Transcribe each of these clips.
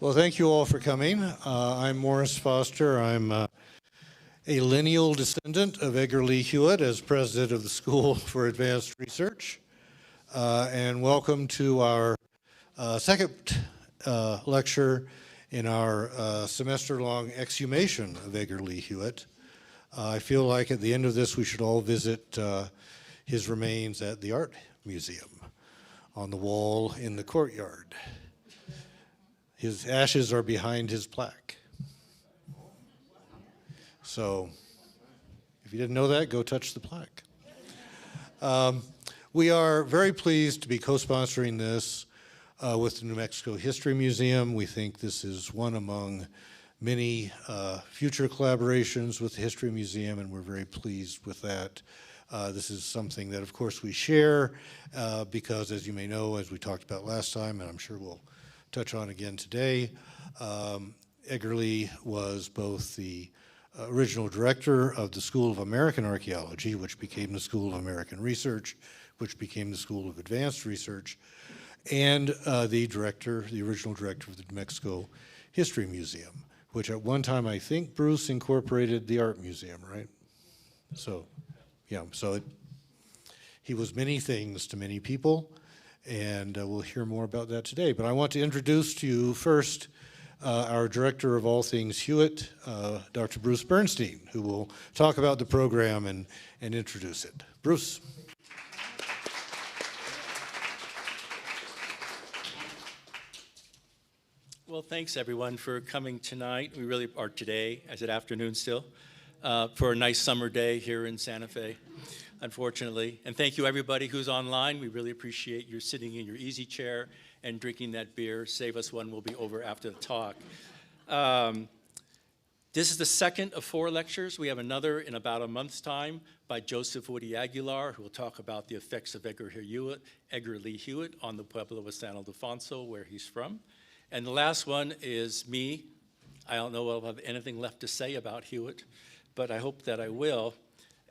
Well, thank you all for coming. I'm Morris Foster. I'm a lineal descendant of Edgar Lee Hewett as president of the School for Advanced Research. And welcome to our second lecture in our semester-long exhumation of Edgar Lee Hewett. I feel like at the end of this we should all visit his remains at the Art Museum on the wall in the courtyard. His ashes are behind his plaque. So if you didn't know that, go touch the plaque. We are very pleased to be co-sponsoring this with the New Mexico History Museum. We think this is one among many future collaborations with the History Museum, and we're very pleased with that. This is something that, of course, we share because, as you may know, as we talked about last time, and I'm sure we'll touch on again today, Edgar Lee was both the original director of the School of American Archaeology, which became the School of American Research, which became the School of Advanced Research, and the original director of the New Mexico History Museum, which at one time, I think, Bruce incorporated the Art Museum, right? So, yeah, he was many things to many people, and we'll hear more about that today. But I want to introduce to you first our director of all things Hewett, Dr. Bruce Bernstein, who will talk about the program and introduce it. Bruce. Well, thanks everyone for coming tonight. We really are today, as it afternoon still, for a nice summer day here in Santa Fe, unfortunately. And thank you everybody who's online. We really appreciate you sitting in your easy chair and drinking that beer. Save us one, we'll be over after the talk. This is the second of 4 lectures. We have another in about a month's time by Joseph Woody Aguilar, who will talk about the effects of Edgar Lee Hewett on the Pueblo of San Ildefonso, where he's from. And the last one is me. I don't know if I'll have anything left to say about Hewett, but I hope that I will.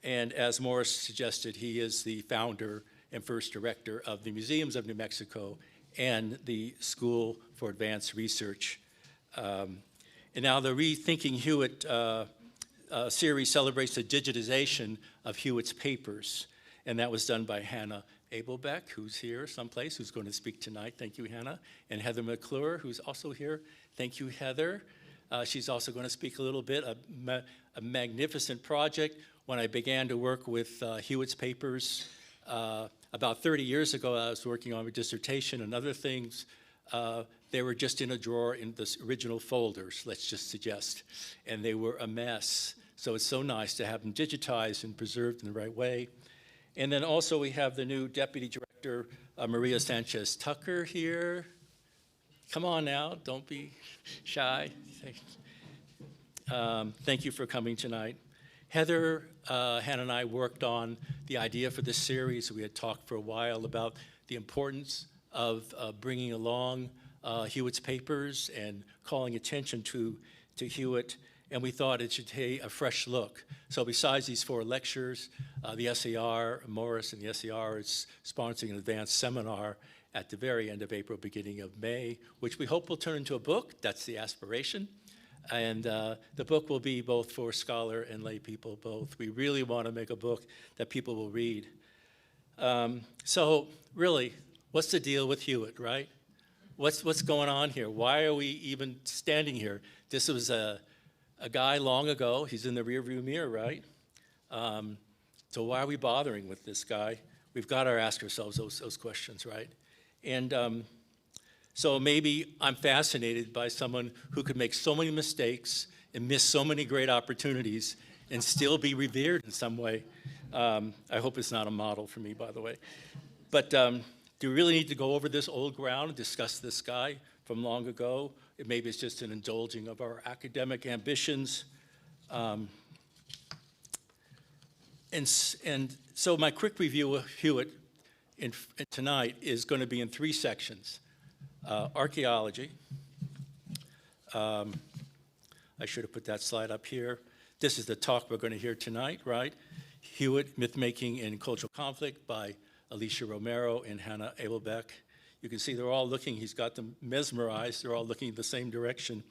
And as Morris suggested, he is the founder and first director of the Museums of New Mexico and the School for Advanced Research. And now the Rethinking Hewett series celebrates the digitization of Hewett's papers. And that was done by Hannah Abelbeck, who's here someplace, who's going to speak tonight. Thank you, Hannah. And Heather McClure, who's also here. Thank you, Heather. She's also going to speak a little bit, a magnificent project. When I began to work with Hewett's papers about 30 years ago, I was working on a dissertation and other things. They were just in a drawer in the original folders, let's just suggest, and they were a mess. So it's so nice to have them digitized and preserved in the right way. And then also we have the new Deputy Director, Maria Sanchez Tucker here. Come on now, don't be shy. Thank you for coming tonight. Heather, Hannah and I worked on the idea for this series. We had talked for a while about the importance of bringing along Hewett's papers and calling attention to Hewett, and we thought it should take a fresh look. So besides these 4 lectures, the SAR, Morris and the SAR is sponsoring an advanced seminar at the very end of April, beginning of May, which we hope will turn into a book. That's the aspiration. And the book will be both for scholar and lay people both. We really want to make a book that people will read. So really, what's the deal with Hewett, right? What's going on here? Why are we even standing here? This was a guy long ago. He's in the rearview mirror, right? So why are we bothering with this guy? We've got to ask ourselves those questions, right? And so maybe I'm fascinated by someone who could make so many mistakes and miss so many great opportunities and still be revered in some way. I hope it's not a model for me, by the way. But do we really need to go over this old ground and discuss this guy from long ago? Maybe it's just an indulging of our academic ambitions. And so my quick review of Hewett tonight is going to be in 3 sections. Archaeology. I should have put that slide up here. This is the talk we're going to hear tonight, right? Hewett, Mythmaking and Cultural Conflict by Alicia Romero and Hannah Abelbeck. You can see they're all looking, he's got them mesmerized, they're all looking in the same direction.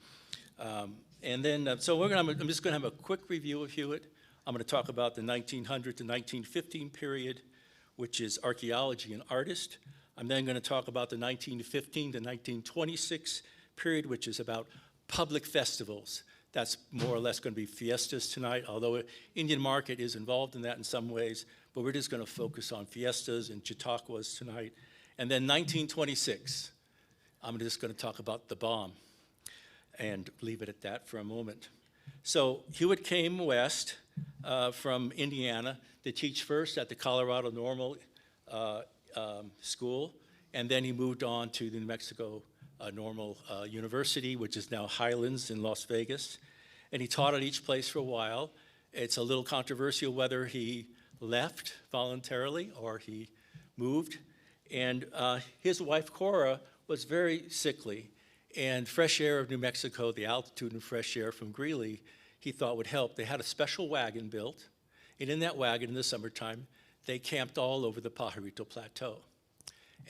And then, so I'm just gonna have a quick review of Hewett. I'm gonna talk about the 1900 to 1915 period, which is archaeology and artist. I'm then gonna talk about the 1915 to 1926 period, which is about public festivals. That's more or less gonna be fiestas tonight, although Indian market is involved in that in some ways, but we're just gonna focus on fiestas and chautauquas tonight. And then 1926, I'm just gonna talk about the bomb and leave it at that for a moment. So Hewett came west from Indiana to teach first at the Colorado Normal School, and then he moved on to the New Mexico Normal University, which is now Highlands in Las Vegas. And he taught at each place for a while. It's a little controversial whether he left voluntarily or he moved. And his wife, Cora, was very sickly. And fresh air of New Mexico, the altitude and fresh air from Greeley, he thought would help. They had a special wagon built. And in that wagon, in the summertime, they camped all over the Pajarito Plateau.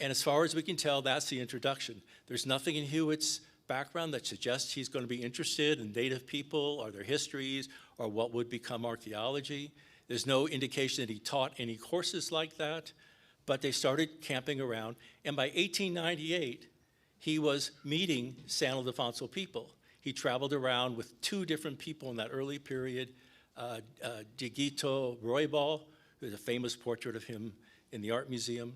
And as far as we can tell, that's the introduction. There's nothing in Hewett's background that suggests he's going to be interested in native people or their histories or what would become archaeology. There's no indication that he taught any courses like that, but they started camping around. And by 1898, he was meeting San Ildefonso people. He traveled around with two different people in that early period, Dieguito Roybal, who's a famous portrait of him in the Art Museum,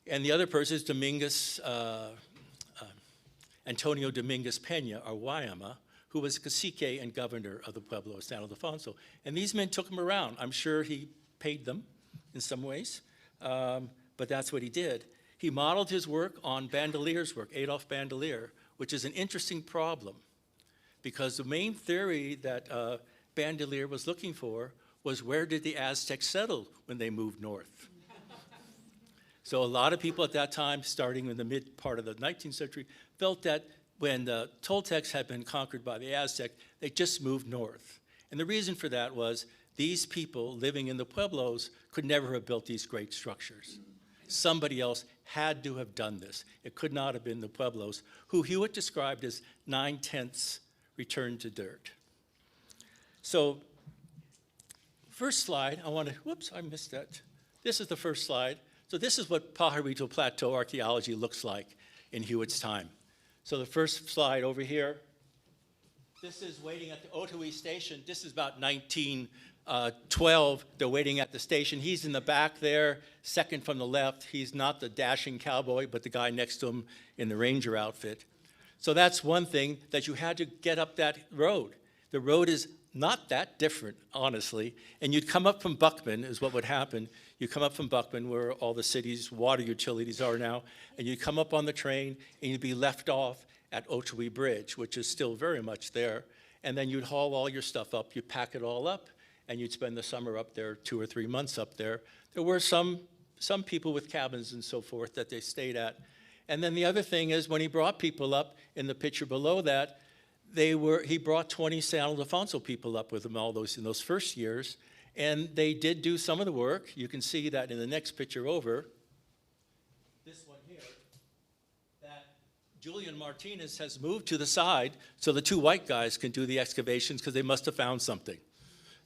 and the other person is Antonio Dominguez Peña, or Guayama, who was cacique and governor of the Pueblo of San Ildefonso. And these men took him around. I'm sure he paid them in some ways, but that's what he did. He modeled his work on Bandelier's work, Adolf Bandelier, which is an interesting problem because the main theory that Bandelier was looking for was where did the Aztecs settle when they moved north? So a lot of people at that time, starting in the mid part of the 19th century, felt that when the Toltecs had been conquered by the Aztec, they just moved north. And the reason for that was these people living in the Pueblos could never have built these great structures. Somebody else had to have done this. It could not have been the Pueblos, who Hewett described as 9/10 returned to dirt. So first slide, whoops, I missed that. This is the first slide. So this is what Pajarito Plateau archaeology looks like in Hewett's time. So the first slide over here, this is waiting at the Otoe station. This is about 1912. They're waiting at the station. He's in the back there, second from the left. He's not the dashing cowboy, but the guy next to him in the ranger outfit. So that's one thing, that you had to get up that road. The road is not that different, honestly. And you'd come up from Buckman, is what would happen. You come up from Buckman, where all the city's water utilities are now, and you'd come up on the train, and you'd be left off at Otoe Bridge, which is still very much there. And then you'd haul all your stuff up, you'd pack it all up, and you'd spend the summer up there, 2 or 3 months up there. There were some people with cabins and so forth that they stayed at. And then the other thing is, when he brought people up, in the picture below that, he brought 20 San Ildefonso people up with him in those first years, and they did do some of the work. You can see that in the next picture over, this one here, that Julian Martinez has moved to the side so the two white guys can do the excavations because they must have found something.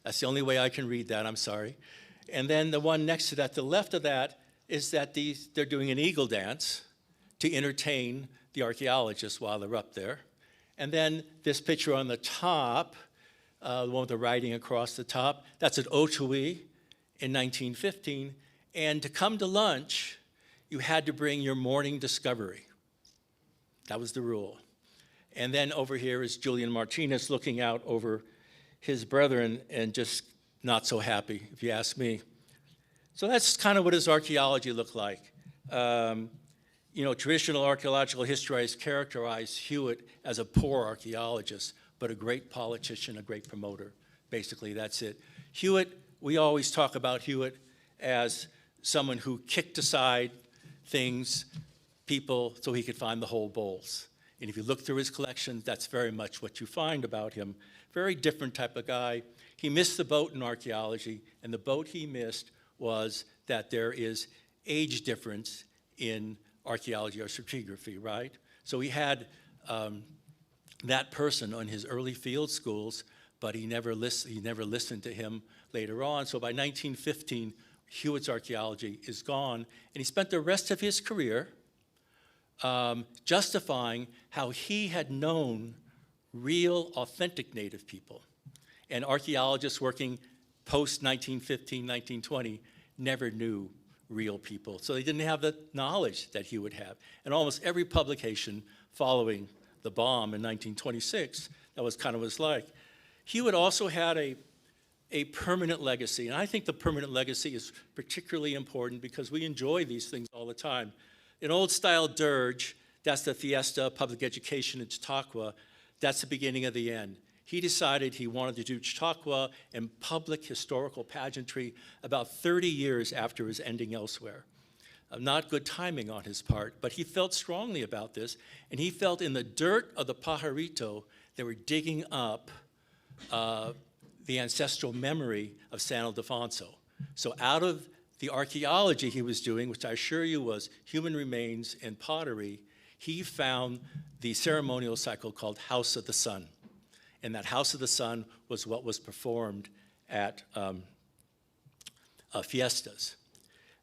That's the only way I can read that, I'm sorry. And then the one next to that, the left of that, is that they're doing an eagle dance to entertain the archaeologists while they're up there. And then this picture on the top, the one with the writing across the top, that's at Otoe in 1915. And to come to lunch, you had to bring your morning discovery. That was the rule. And then over here is Julian Martinez looking out over his brethren and just not so happy, if you ask me. So that's kind of what his archaeology looked like. Traditional archaeological historians characterize Hewett as a poor archaeologist, but a great politician, a great promoter. Basically, that's it. Hewett, we always talk about Hewett as someone who kicked aside things, people, so he could find the whole bowls. And if you look through his collection, that's very much what you find about him. Very different type of guy. He missed the boat in archaeology, and the boat he missed was that there is age difference in archaeology or stratigraphy, right? So he had that person on his early field schools, but he never listened to him later on. So by 1915, Hewett's archaeology is gone, and he spent the rest of his career justifying how he had known real, authentic Native people. And archaeologists working post-1915, 1920 never knew real people. So they didn't have the knowledge that he would have. And almost every publication following the bomb in 1926, that was kind of what it was like. Hewitt also had a permanent legacy. And I think the permanent legacy is particularly important because we enjoy these things all the time. An old-style dirge, that's the Fiesta, public education in Chautauqua, that's the beginning of the end. He decided he wanted to do Chautauqua and public historical pageantry about 30 years after his ending elsewhere. Not good timing on his part, but he felt strongly about this, and he felt in the dirt of the Pajarito, they were digging up the ancestral memory of San Ildefonso. So out of the archaeology he was doing, which I assure you was human remains and pottery, he found the ceremonial cycle called House of the Sun. And that House of the Sun was what was performed at Fiestas.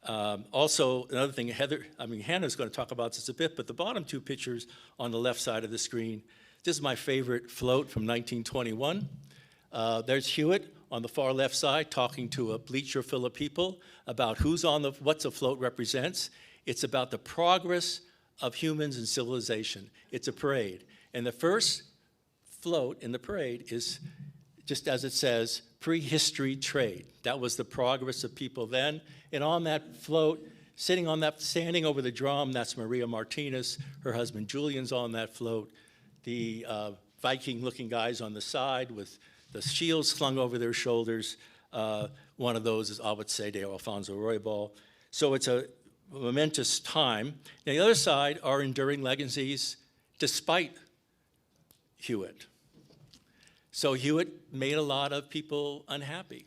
Also, another thing, Hannah's going to talk about this a bit, but the bottom two pictures on the left side of the screen, this is my favorite float from 1921. There's Hewitt on the far left side talking to a bleacher full of people about what's a float represents. It's about the progress of humans and civilization. It's a parade. And the first float in the parade is, just as it says, prehistory trade. That was the progress of people then. And on that float, standing over the drum, that's Maria Martinez. Her husband Julian's on that float. The Viking-looking guys on the side with the shields slung over their shoulders. One of those is Abbot Sede or Alfonso Roybal. So it's a momentous time. Now, the other side are enduring legacies despite Hewitt. So Hewitt made a lot of people unhappy.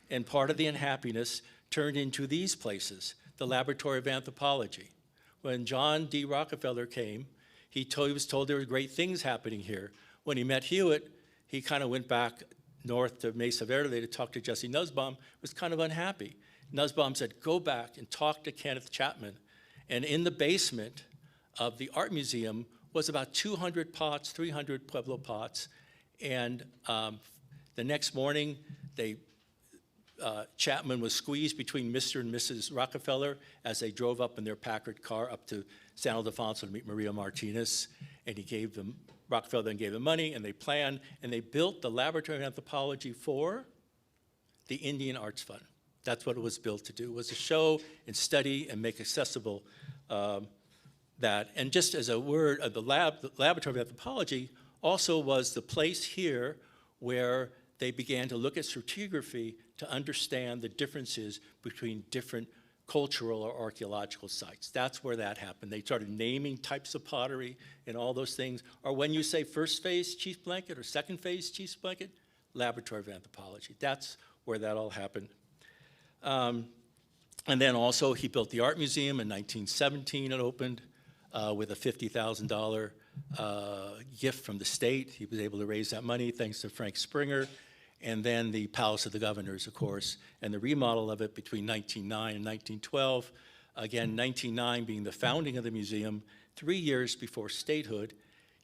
And part of the unhappiness turned into these places, the Laboratory of Anthropology. When John D. Rockefeller came, he was told there were great things happening here. When he met Hewitt, he kind of went back north to Mesa Verde to talk to Jesse Nussbaum, was kind of unhappy. Nussbaum said, go back and talk to Kenneth Chapman. And in the basement of the art museum was about 200 pots, 300 Pueblo pots. And the next morning, Chapman was squeezed between Mr. and Mrs. Rockefeller as they drove up in their Packard car up to San Ildefonso to meet Maria Martinez. And Rockefeller then gave them money, and they planned, and they built the Laboratory of Anthropology for the Indian Arts Fund. That's what it was built to do, was to show and study and make accessible that. And just as a word, the Laboratory of Anthropology also was the place here where they began to look at stratigraphy to understand the differences between different cultural or archaeological sites. That's where that happened. They started naming types of pottery and all those things. Or when you say first phase chief's blanket or second phase chief's blanket, Laboratory of Anthropology. That's where that all happened. And then also he built the art museum in 1917. It opened with a $50,000 gift from the state. He was able to raise that money thanks to Frank Springer. And then the Palace of the Governors, of course, and the remodel of it between 1909 and 1912. Again, 1909 being the founding of the museum, 3 years before statehood.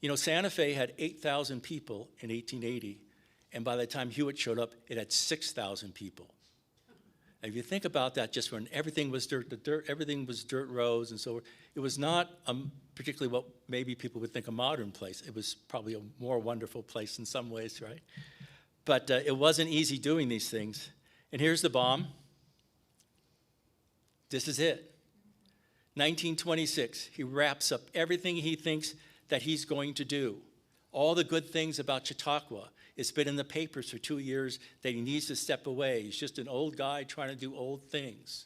You know, Santa Fe had 8,000 people in 1880, and by the time Hewitt showed up, it had 6,000 people. And if you think about that, just when everything was everything was dirt roads, and so it was not particularly what maybe people would think a modern place. It was probably a more wonderful place in some ways, right? But it wasn't easy doing these things. And here's the bomb. This is it. 1926, he wraps up everything he thinks that he's going to do. All the good things about Chautauqua. It's been in the papers for 2 years that he needs to step away. He's just an old guy trying to do old things.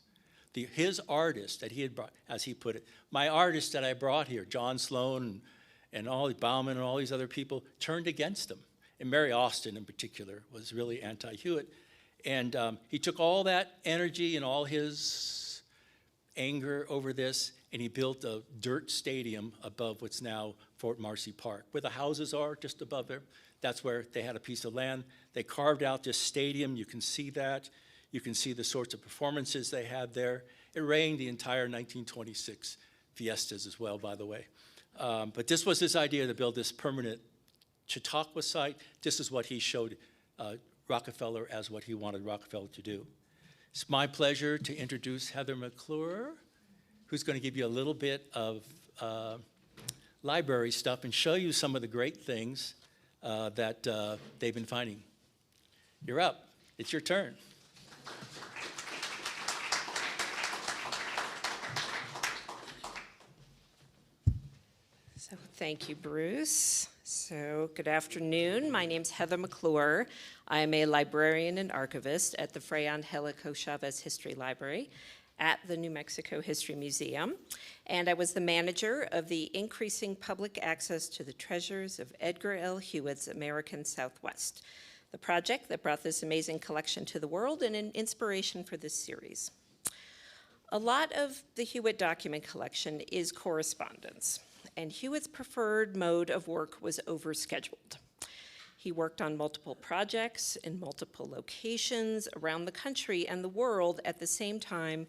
His artist that he had brought, as he put it, my artist that I brought here, John Sloan and all Bauman and all these other people, turned against him. And Mary Austin in particular was really anti-Hewitt. And he took all that energy and all his anger over this, and he built a dirt stadium above what's now Fort Marcy Park. Where the houses are, just above there, that's where they had a piece of land. They carved out this stadium. You can see that. You can see the sorts of performances they had there. It rained the entire 1926 Fiestas as well, by the way. But this was his idea to build this permanent Chautauqua site. This is what he showed Rockefeller as what he wanted Rockefeller to do. It's my pleasure to introduce Heather McClure, who's going to give you a little bit of library stuff and show you some of the great things that they've been finding. You're up. It's your turn. So thank you, Bruce. So good afternoon. My name's Heather McClure. I am a librarian and archivist at the Fray Angelico Chavez History Library at the New Mexico History Museum. And I was the manager of the Increasing Public Access to the Treasures of Edgar Lee Hewett's American Southwest, the project that brought this amazing collection to the world and an inspiration for this series. A lot of the Hewett document collection is correspondence, and Hewett's preferred mode of work was overscheduled. He worked on multiple projects in multiple locations around the country and the world at the same time,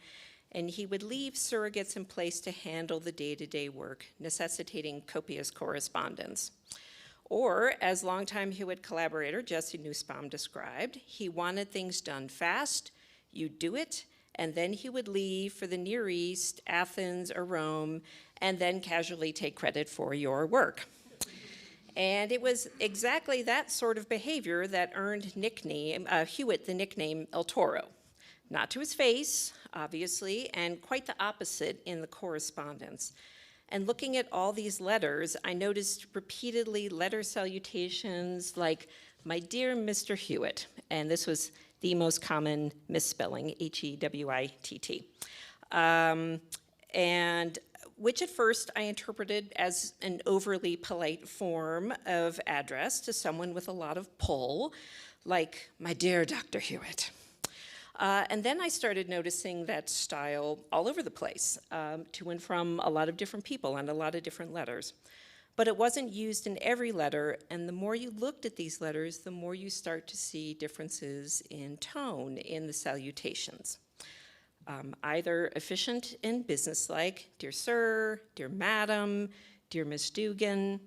and he would leave surrogates in place to handle the day-to-day work, necessitating copious correspondence. Or, as longtime Hewett collaborator Jesse Nussbaum described, he wanted things done fast, you do it, and then he would leave for the Near East, Athens, or Rome, and then casually take credit for your work. And it was exactly that sort of behavior that earned Hewett the nickname El Toro. Not to his face, obviously, and quite the opposite in the correspondence. And looking at all these letters, I noticed repeatedly letter salutations like, "My dear Mr. Hewitt," and this was the most common misspelling, H-E-W-I-T-T. And which at first I interpreted as an overly polite form of address to someone with a lot of pull, like, "My dear Dr. Hewitt." And then I started noticing that style all over the place, to and from a lot of different people and a lot of different letters. But it wasn't used in every letter, and the more you looked at these letters, the more you start to see differences in tone in the salutations. Either efficient and businesslike, "Dear Sir," "Dear Madam," "Dear Miss Dugan,"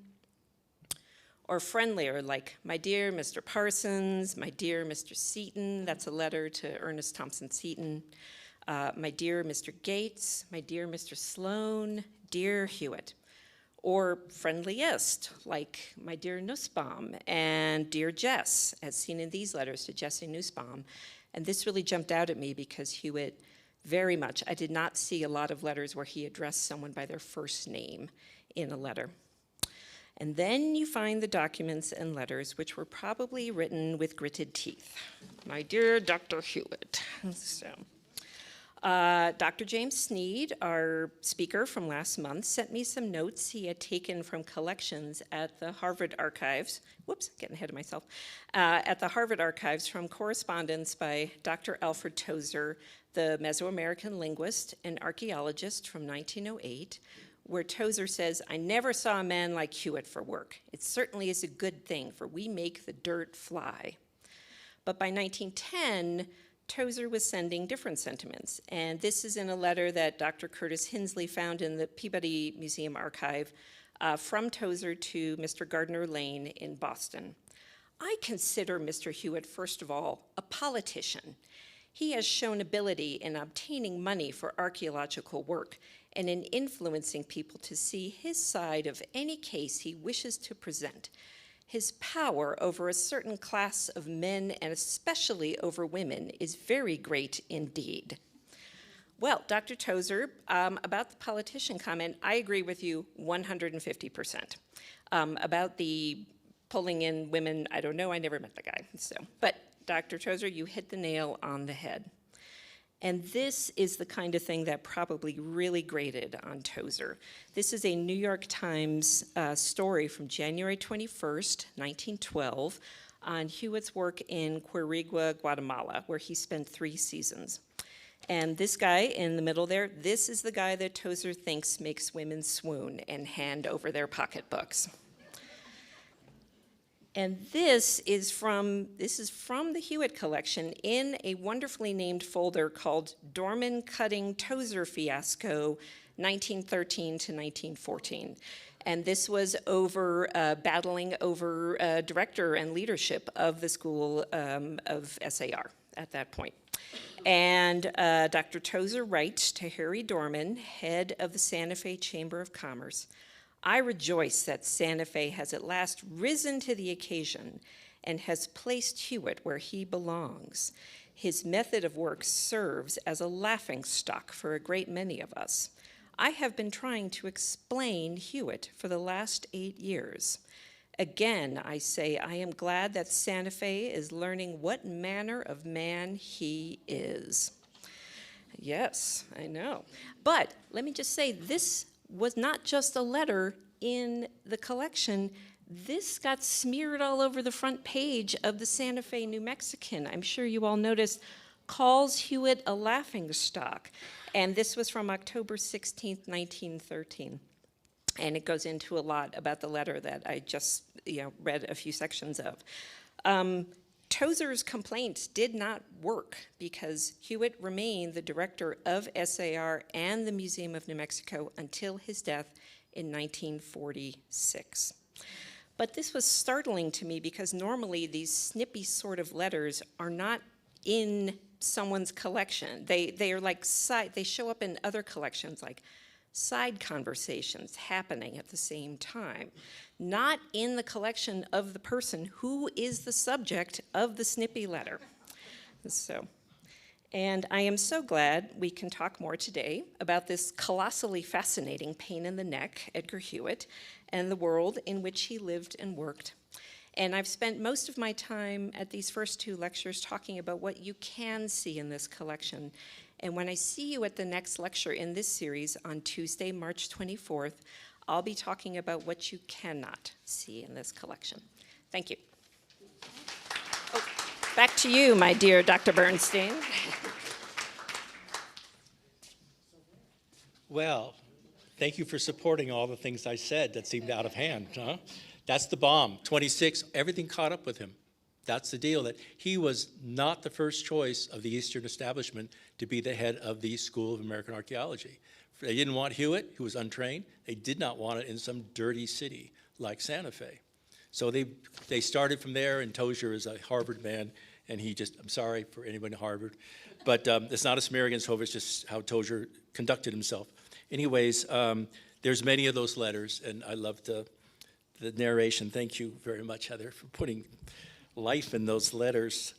or friendlier, like, "My dear Mr. Parsons," "My dear Mr. Seaton," that's a letter to Ernest Thompson Seaton, "My dear Mr. Gates," "My dear Mr. Sloan," "Dear Hewitt," or friendliest, like, "My dear Nussbaum," and "Dear Jess," as seen in these letters to Jesse Nussbaum. And this really jumped out at me because Hewitt very much, I did not see a lot of letters where he addressed someone by their first name in a letter. And then you find the documents and letters which were probably written with gritted teeth. "My dear Dr. Hewitt." So, Dr. James Sneed, our speaker from last month, sent me some notes he had taken from collections at the Harvard Archives. Whoops, getting ahead of myself. At the Harvard Archives from correspondence by Dr. Alfred Tozer, the Mesoamerican linguist and archaeologist from 1908, where Tozer says, "I never saw a man like Hewitt for work. It certainly is a good thing, for we make the dirt fly." But by 1910, Tozer was sending different sentiments, and this is in a letter that Dr. Curtis Hinsley found in the Peabody Museum archive from Tozer to Mr. Gardner Lane in Boston. "I consider Mr. Hewitt, first of all, a politician. He has shown ability in obtaining money for archaeological work and in influencing people to see his side of any case he wishes to present. His power over a certain class of men, and especially over women, is very great indeed." Well, Dr. Tozer, about the politician comment, I agree with you 150%. About the pulling in women, I don't know, I never met the guy. But Dr. Tozer, you hit the nail on the head. And this is the kind of thing that probably really grated on Tozer. This is a New York Times story from January 21st, 1912, on Hewitt's work in Quirigua, Guatemala, where he spent 3 seasons. And this guy in the middle there, this is the guy that Tozer thinks makes women swoon and hand over their pocketbooks. And this is from the Hewett collection in a wonderfully named folder called Dorman Cutting Tozer Fiasco, 1913 to 1914. And this was over battling over director and leadership of the School of SAR at that point. And Dr. Tozer writes to Harry Dorman, head of the Santa Fe Chamber of Commerce, "I rejoice that Santa Fe has at last risen to the occasion and has placed Hewett where he belongs. His method of work serves as a laughingstock for a great many of us. I have been trying to explain Hewett for the last 8 years. Again, I say I am glad that Santa Fe is learning what manner of man he is." Yes, I know. But let me just say, this was not just a letter in the collection. This got smeared all over the front page of the Santa Fe New Mexican. I'm sure you all noticed, calls Hewett a laughingstock. And this was from October 16th, 1913. And it goes into a lot about the letter that I just read a few sections of. Tozer's complaint did not work because Hewett remained the director of SAR and the Museum of New Mexico until his death in 1946. But this was startling to me because normally these snippy sort of letters are not in someone's collection. They are like they show up in other collections like side conversations happening at the same time, not in the collection of the person who is the subject of the snippy letter. And I am so glad we can talk more today about this colossally fascinating pain in the neck, Edgar Hewett, and the world in which he lived and worked. And I've spent most of my time at these first 2 lectures talking about what you can see in this collection. And when I see you at the next lecture in this series on Tuesday, March 24th, I'll be talking about what you cannot see in this collection. Thank you. Oh, back to you, my dear Dr. Bernstein. Well, thank you for supporting all the things I said that seemed out of hand, huh? That's the bomb. 26, everything caught up with him. That's the deal, that he was not the first choice of the Eastern establishment to be the head of the School of American Archaeology. They didn't want Hewett, who was untrained. They did not want it in some dirty city like Santa Fe. So they started from there, and Tozer is a Harvard man, and he just, I'm sorry for anyone at Harvard, but it's not a smear against Harvard, it's just how Tozer conducted himself. Anyways, there's many of those letters, and I loved the narration. Thank you very much, Heather, for putting life in those letters.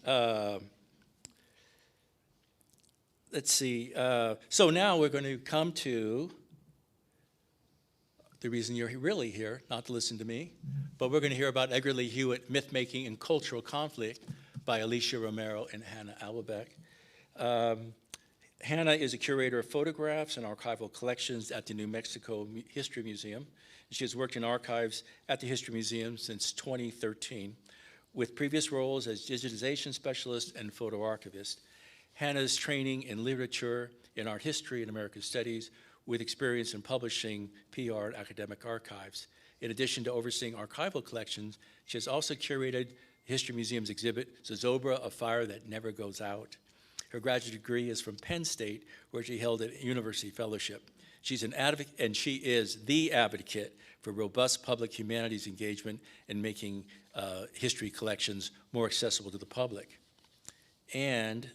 Let's see. So now we're going to come to the reason you're really here, not to listen to me, but we're going to hear about Edgar Lee Hewett, Mythmaking and Cultural Conflict by Alicia Romero and Hannah Abelbeck. Hannah is a curator of photographs and archival collections at the New Mexico History Museum. She has worked in archives at the History Museum since 2013, with previous roles as digitization specialist and photo archivist. Hannah's training in literature, in art history, and American studies, with experience in publishing PR and academic archives. In addition to overseeing archival collections, she has also curated the History Museum's exhibit, Zozobra, A Fire That Never Goes Out. Her graduate degree is from Penn State, where she held a university fellowship. She's an advocate, and she is the advocate for robust public humanities engagement and making history collections more accessible to the public. And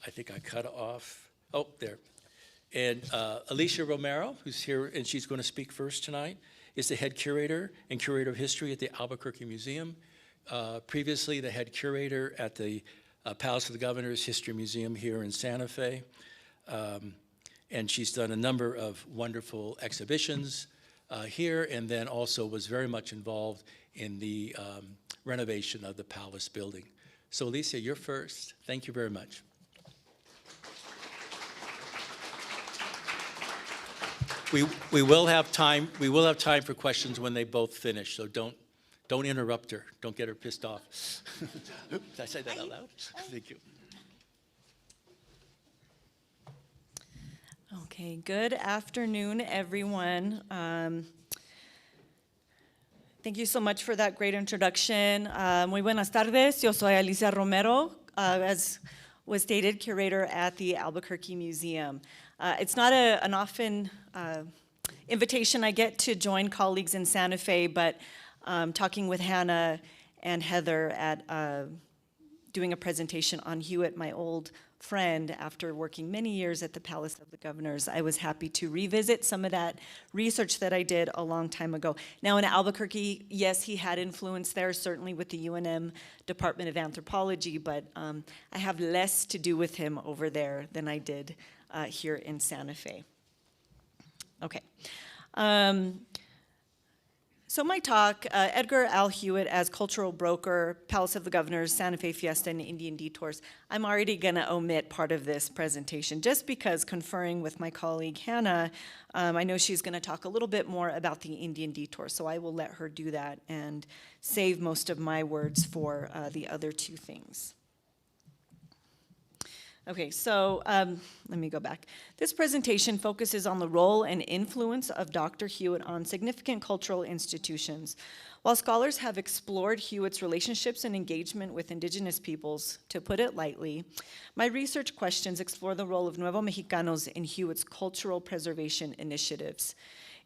I think I cut off, oh, there. And Alicia Romero, who's here, and she's going to speak first tonight, is the head curator and curator of history at the Albuquerque Museum. Previously, the head curator at the Palace of the Governor's History Museum here in Santa Fe. And she's done a number of wonderful exhibitions here, and then also was very much involved in the renovation of the Palace building. So Alicia, you're first. Thank you very much. We will have time for questions when they both finish, so don't interrupt her. Don't get her pissed off. Did I say that out loud? Thank you. Okay, good afternoon, everyone. Thank you so much for that great introduction. Muy buenas tardes, yo soy Alicia Romero, as was stated, curator at the Albuquerque Museum. It's not an often invitation I get to join colleagues in Santa Fe, but talking with Hannah and Heather at doing a presentation on Hewett, my old friend, after working many years at the Palace of the Governors, I was happy to revisit some of that research that I did a long time ago. Now in Albuquerque, yes, he had influence there, certainly with the UNM Department of Anthropology, but I have less to do with him over there than I did here in Santa Fe. Okay. So my talk, Edgar L. Hewett as cultural broker, Palace of the Governors, Santa Fe Fiesta, and Indian Detours. I'm already gonna omit part of this presentation just because conferring with my colleague Hannah, I know she's gonna talk a little bit more about the Indian Detour, so I will let her do that and save most of my words for the other two things. Okay, so let me go back. This presentation focuses on the role and influence of Dr. Hewett on significant cultural institutions. While scholars have explored Hewett's relationships and engagement with indigenous peoples, to put it lightly, my research questions explore the role of Nuevo Mexicanos in Hewett's cultural preservation initiatives.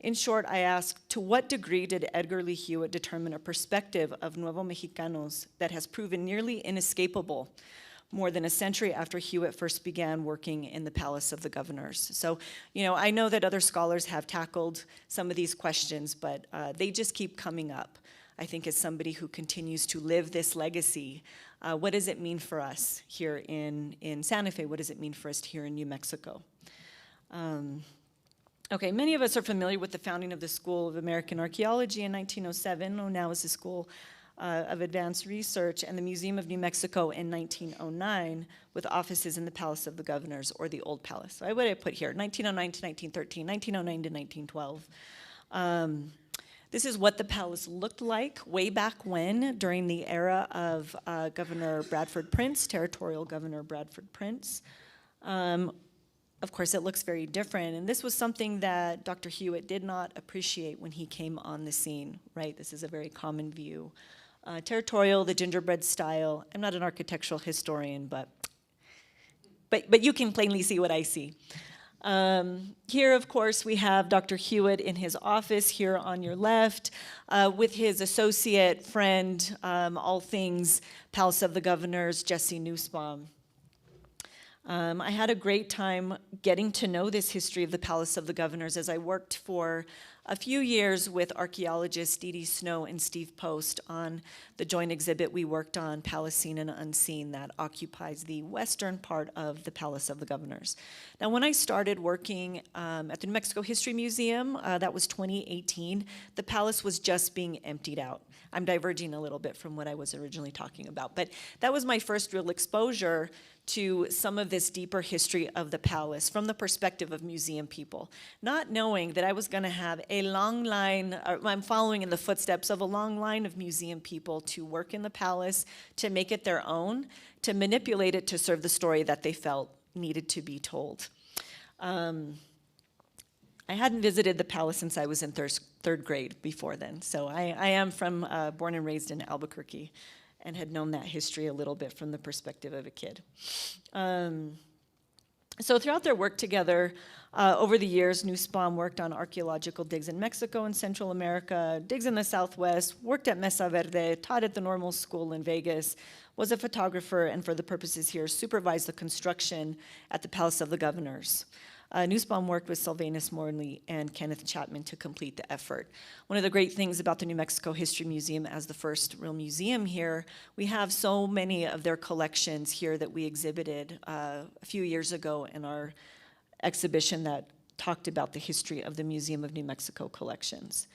In short, I ask, to what degree did Edgar Lee Hewett determine a perspective of Nuevo Mexicanos that has proven nearly inescapable more than a century after Hewett first began working in the Palace of the Governors? So, you know, I know that other scholars have tackled some of these questions, but they just keep coming up. I think as somebody who continues to live this legacy, what does it mean for us here in Santa Fe? What does it mean for us here in New Mexico? Okay, many of us are familiar with the founding of the School of American Archaeology in 1907, known now as the School of Advanced Research, and the Museum of New Mexico in 1909, with offices in the Palace of the Governors, or the Old Palace. So what did I put here? 1909 to 1913, 1909 to 1912. This is what the palace looked like way back when, during the era of Governor Bradford Prince, Territorial Governor Bradford Prince. Of course, it looks very different, and this was something that Dr. Hewett did not appreciate when he came on the scene, right? This is a very common view. Territorial, the gingerbread style. I'm not an architectural historian, but you can plainly see what I see. Here, of course, we have Dr. Hewett in his office here on your left with his associate friend, all things Palace of the Governors, Jesse Nussbaum. I had a great time getting to know this history of the Palace of the Governors as I worked for a few years with archaeologists Dee Dee Snow and Steve Post on the joint exhibit we worked on, Palace Seen and Unseen, that occupies the western part of the Palace of the Governors. Now, when I started working at the New Mexico History Museum, that was 2018, the palace was just being emptied out. I'm diverging a little bit from what I was originally talking about, but that was my first real exposure to some of this deeper history of the palace from the perspective of museum people, not knowing that I was going to have a long line, I'm following in the footsteps of a long line of museum people to work in the palace, to make it their own, to manipulate it to serve the story that they felt needed to be told. I hadn't visited the palace since I was in third grade before then, so I am born and raised in Albuquerque, and had known that history a little bit from the perspective of a kid. So throughout their work together, over the years, Nussbaum worked on archaeological digs in Mexico and Central America, digs in the Southwest, worked at Mesa Verde, taught at the Normal School in Vegas, was a photographer, and for the purposes here, supervised the construction at the Palace of the Governors. Nussbaum worked with Sylvanus Morley and Kenneth Chapman to complete the effort. One of the great things about the New Mexico History Museum as the first real museum here, we have so many of their collections here that we exhibited a few years ago in our exhibition that talked about the history of the Museum of New Mexico collections.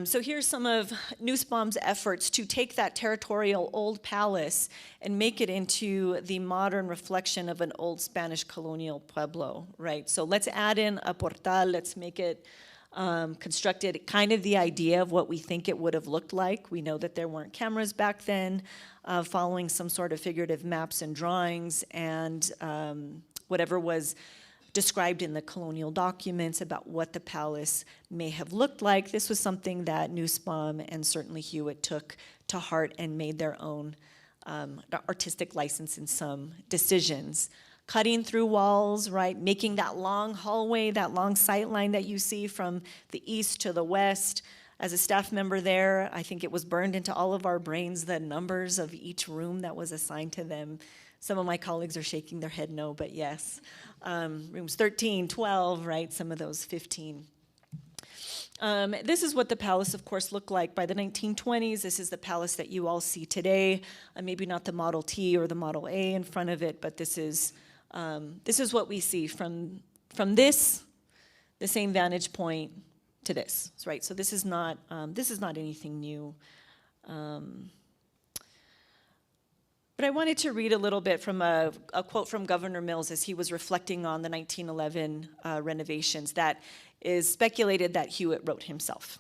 So here's some of Nussbaum's efforts to take that territorial old palace and make it into the modern reflection of an old Spanish colonial pueblo, right? So let's add in a portal, let's make it constructed kind of the idea of what we think it would have looked like. We know that there weren't cameras back then, following some sort of figurative maps and drawings, and whatever was described in the colonial documents about what the palace may have looked like. This was something that Nussbaum and certainly Hewett took to heart and made their own artistic license in some decisions. Cutting through walls, right, making that long hallway, that long sight line that you see from the east to the west. As a staff member there, I think it was burned into all of our brains, the numbers of each room that was assigned to them. Some of my colleagues are shaking their head no, but yes. Rooms 13, 12, right, some of those 15. This is what the palace, of course, looked like by the 1920s. This is the palace that you all see today. Maybe not the Model T or the Model A in front of it, but this is what we see from this, the same vantage point, to this, right? So this is not anything new. But I wanted to read a little bit from a quote from Governor Mills as he was reflecting on the 1911 renovations that is speculated that Hewett wrote himself.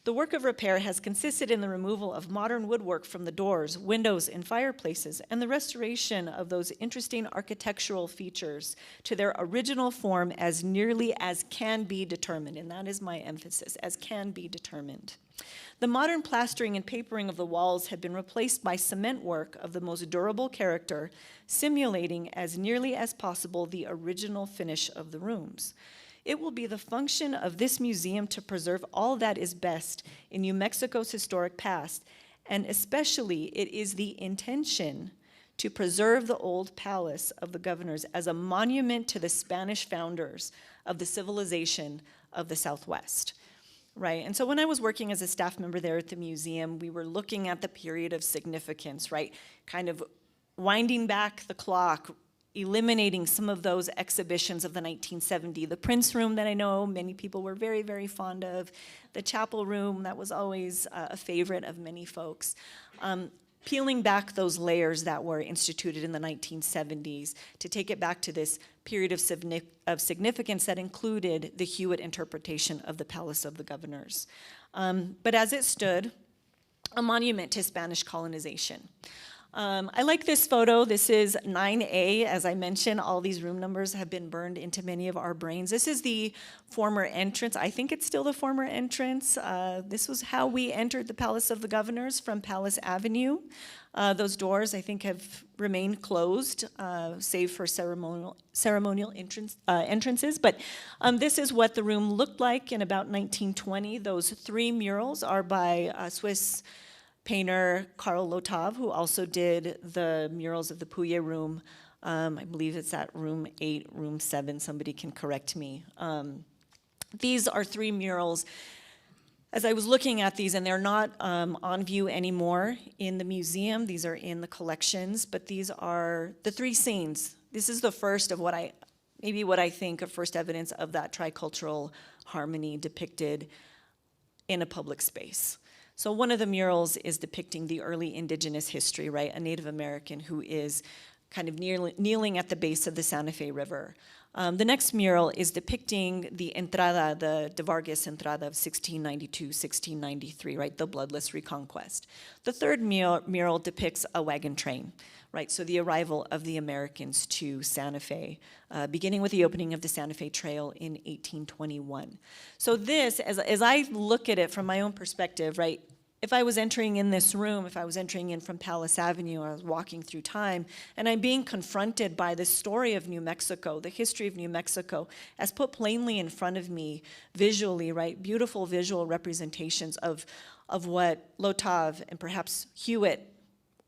The work of repair has consisted in the removal of modern woodwork from the doors, windows, and fireplaces, and the restoration of those interesting architectural features to their original form as nearly as can be determined, and that is my emphasis, as can be determined. The modern plastering and papering of the walls have been replaced by cement work of the most durable character, simulating as nearly as possible the original finish of the rooms. It will be the function of this museum to preserve all that is best in New Mexico's historic past, and especially it is the intention to preserve the old palace of the governors as a monument to the Spanish founders of the civilization of the Southwest. Right, and so when I was working as a staff member there at the museum, we were looking at the period of significance, right? Kind of winding back the clock, eliminating some of those exhibitions of the 1970s. The Prince Room that I know many people were very, very fond of. The Chapel Room, that was always a favorite of many folks. Peeling back those layers that were instituted in the 1970s to take it back to this period of significance that included the Hewett interpretation of the Palace of the Governors. But as it stood, a monument to Spanish colonization. I like this photo. This is 9A. As I mentioned, all these room numbers have been burned into many of our brains. This is the former entrance. I think it's still the former entrance. This was how we entered the Palace of the Governors from Palace Avenue. Those doors, I think, have remained closed, save for ceremonial entrances. But this is what the room looked like in about 1920. Those 3 murals are by Swiss painter Karl Lotav, who also did the murals of the Puye Room. I believe it's at room 8, room 7. Somebody can correct me. These are 3 murals. As I was looking at these, and they're not on view anymore in the museum, these are in the collections, but these are the 3 scenes. This is the first of what I think of first evidence of that tricultural harmony depicted in a public space. So one of the murals is depicting the early indigenous history, right? A Native American who is kind of kneeling at the base of the Santa Fe River. The next mural is depicting the entrada, the de Vargas entrada of 1692, 1693, right? The bloodless reconquest. The third mural depicts a wagon train, right? So the arrival of the Americans to Santa Fe, beginning with the opening of the Santa Fe Trail in 1821. So this, as I look at it from my own perspective, right? If I was entering in this room, if I was entering in from Palace Avenue, I was walking through time, and I'm being confronted by the story of New Mexico, the history of New Mexico, as put plainly in front of me visually, right? Beautiful visual representations of what Lotav and perhaps Hewett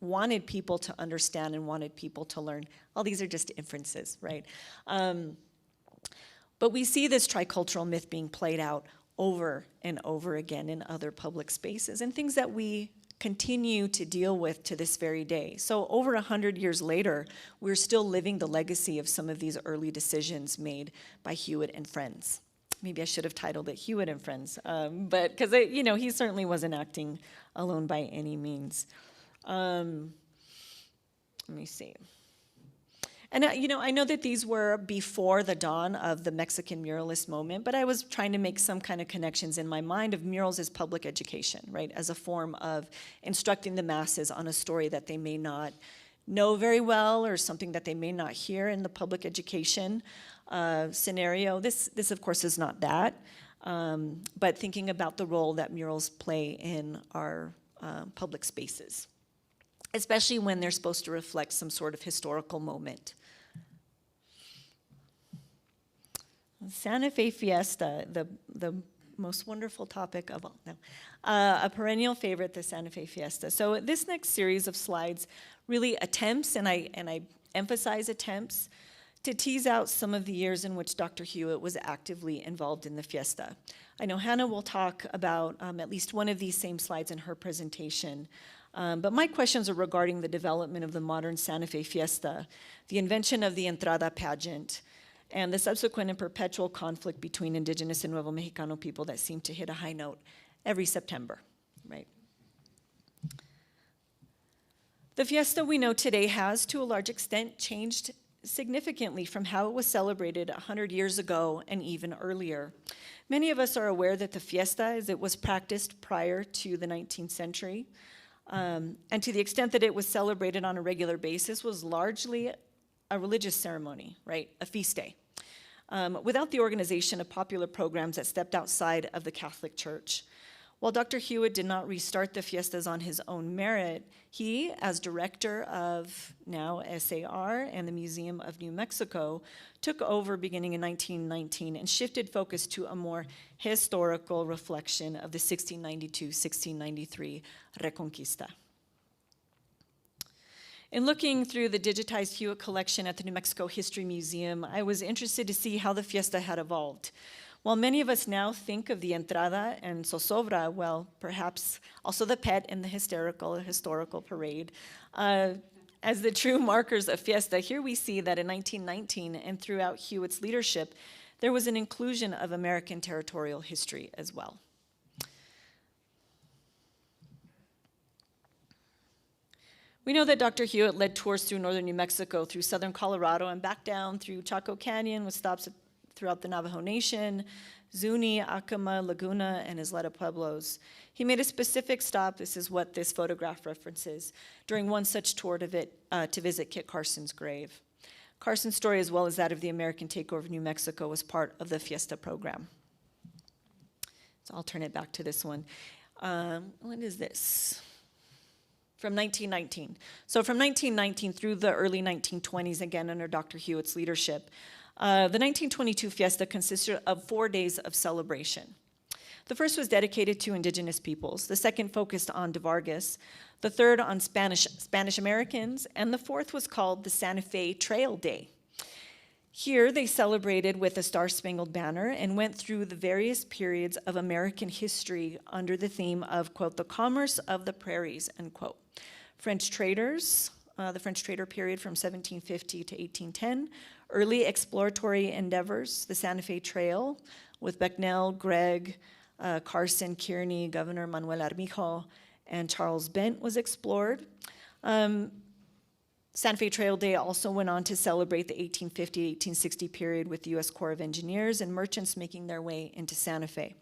wanted people to understand and wanted people to learn. All these are just inferences, right? But we see this tricultural myth being played out over and over again in other public spaces and things that we continue to deal with to this very day. So over 100 years later, we're still living the legacy of some of these early decisions made by Hewett and Friends. Maybe I should have titled it Hewett and Friends, but because he certainly wasn't acting alone by any means. Let me see. And I know that these were before the dawn of the Mexican muralist moment, but I was trying to make some kind of connections in my mind of murals as public education, right? As a form of instructing the masses on a story that they may not know very well or something that they may not hear in the public education scenario. This, of course, is not that, but thinking about the role that murals play in our public spaces, especially when they're supposed to reflect some sort of historical moment. Santa Fe Fiesta, the most wonderful topic of all. No. A perennial favorite, the Santa Fe Fiesta. So this next series of slides really attempts, and I emphasize attempts, to tease out some of the years in which Dr. Hewett was actively involved in the fiesta. I know Hannah will talk about at least one of these same slides in her presentation, but my questions are regarding the development of the modern Santa Fe Fiesta, the invention of the Entrada pageant, and the subsequent and perpetual conflict between indigenous and Nuevo Mexicano people that seem to hit a high note every September, right? The fiesta we know today has, to a large extent, changed significantly from how it was celebrated 100 years ago and even earlier. Many of us are aware that the fiesta, as it was practiced prior to the 19th century, and to the extent that it was celebrated on a regular basis, was largely a religious ceremony, right? A feast day, without the organization of popular programs that stepped outside of the Catholic Church. While Dr. Hewett did not restart the fiestas on his own merit, he, as director of now SAR and the Museum of New Mexico, took over beginning in 1919 and shifted focus to a more historical reflection of the 1692-1693 Reconquista. In looking through the digitized Hewett collection at the New Mexico History Museum, I was interested to see how the fiesta had evolved. While many of us now think of the entrada and zozobra, well, perhaps also the pet and the historical parade, as the true markers of fiesta, here we see that in 1919 and throughout Hewett's leadership, there was an inclusion of American territorial history as well. We know that Dr. Hewett led tours through northern New Mexico, through southern Colorado, and back down through Chaco Canyon with stops throughout the Navajo Nation, Zuni, Acoma, Laguna, and Isleta Pueblos. He made a specific stop, this is what this photograph references, during one such tour to visit Kit Carson's grave. Carson's story, as well as that of the American takeover of New Mexico, was part of the Fiesta program. So I'll turn it back to this one. What is this? From 1919. So from 1919 through the early 1920s, again under Dr. Hewett's leadership, the 1922 Fiesta consisted of 4 days of celebration. The first was dedicated to indigenous peoples, the second focused on de Vargas, the third on Spanish Americans, and the fourth was called the Santa Fe Trail Day. Here they celebrated with a Star-Spangled Banner and went through the various periods of American history under the theme of, quote, the commerce of the prairies, end quote. French traders, the French trader period from 1750 to 1810, early exploratory endeavors, the Santa Fe Trail with Becknell, Gregg, Carson, Kearney, Governor Manuel Armijo, and Charles Bent was explored. Santa Fe Trail Day also went on to celebrate the 1850-1860 period with the U.S. Corps of Engineers and merchants making their way into Santa Fe.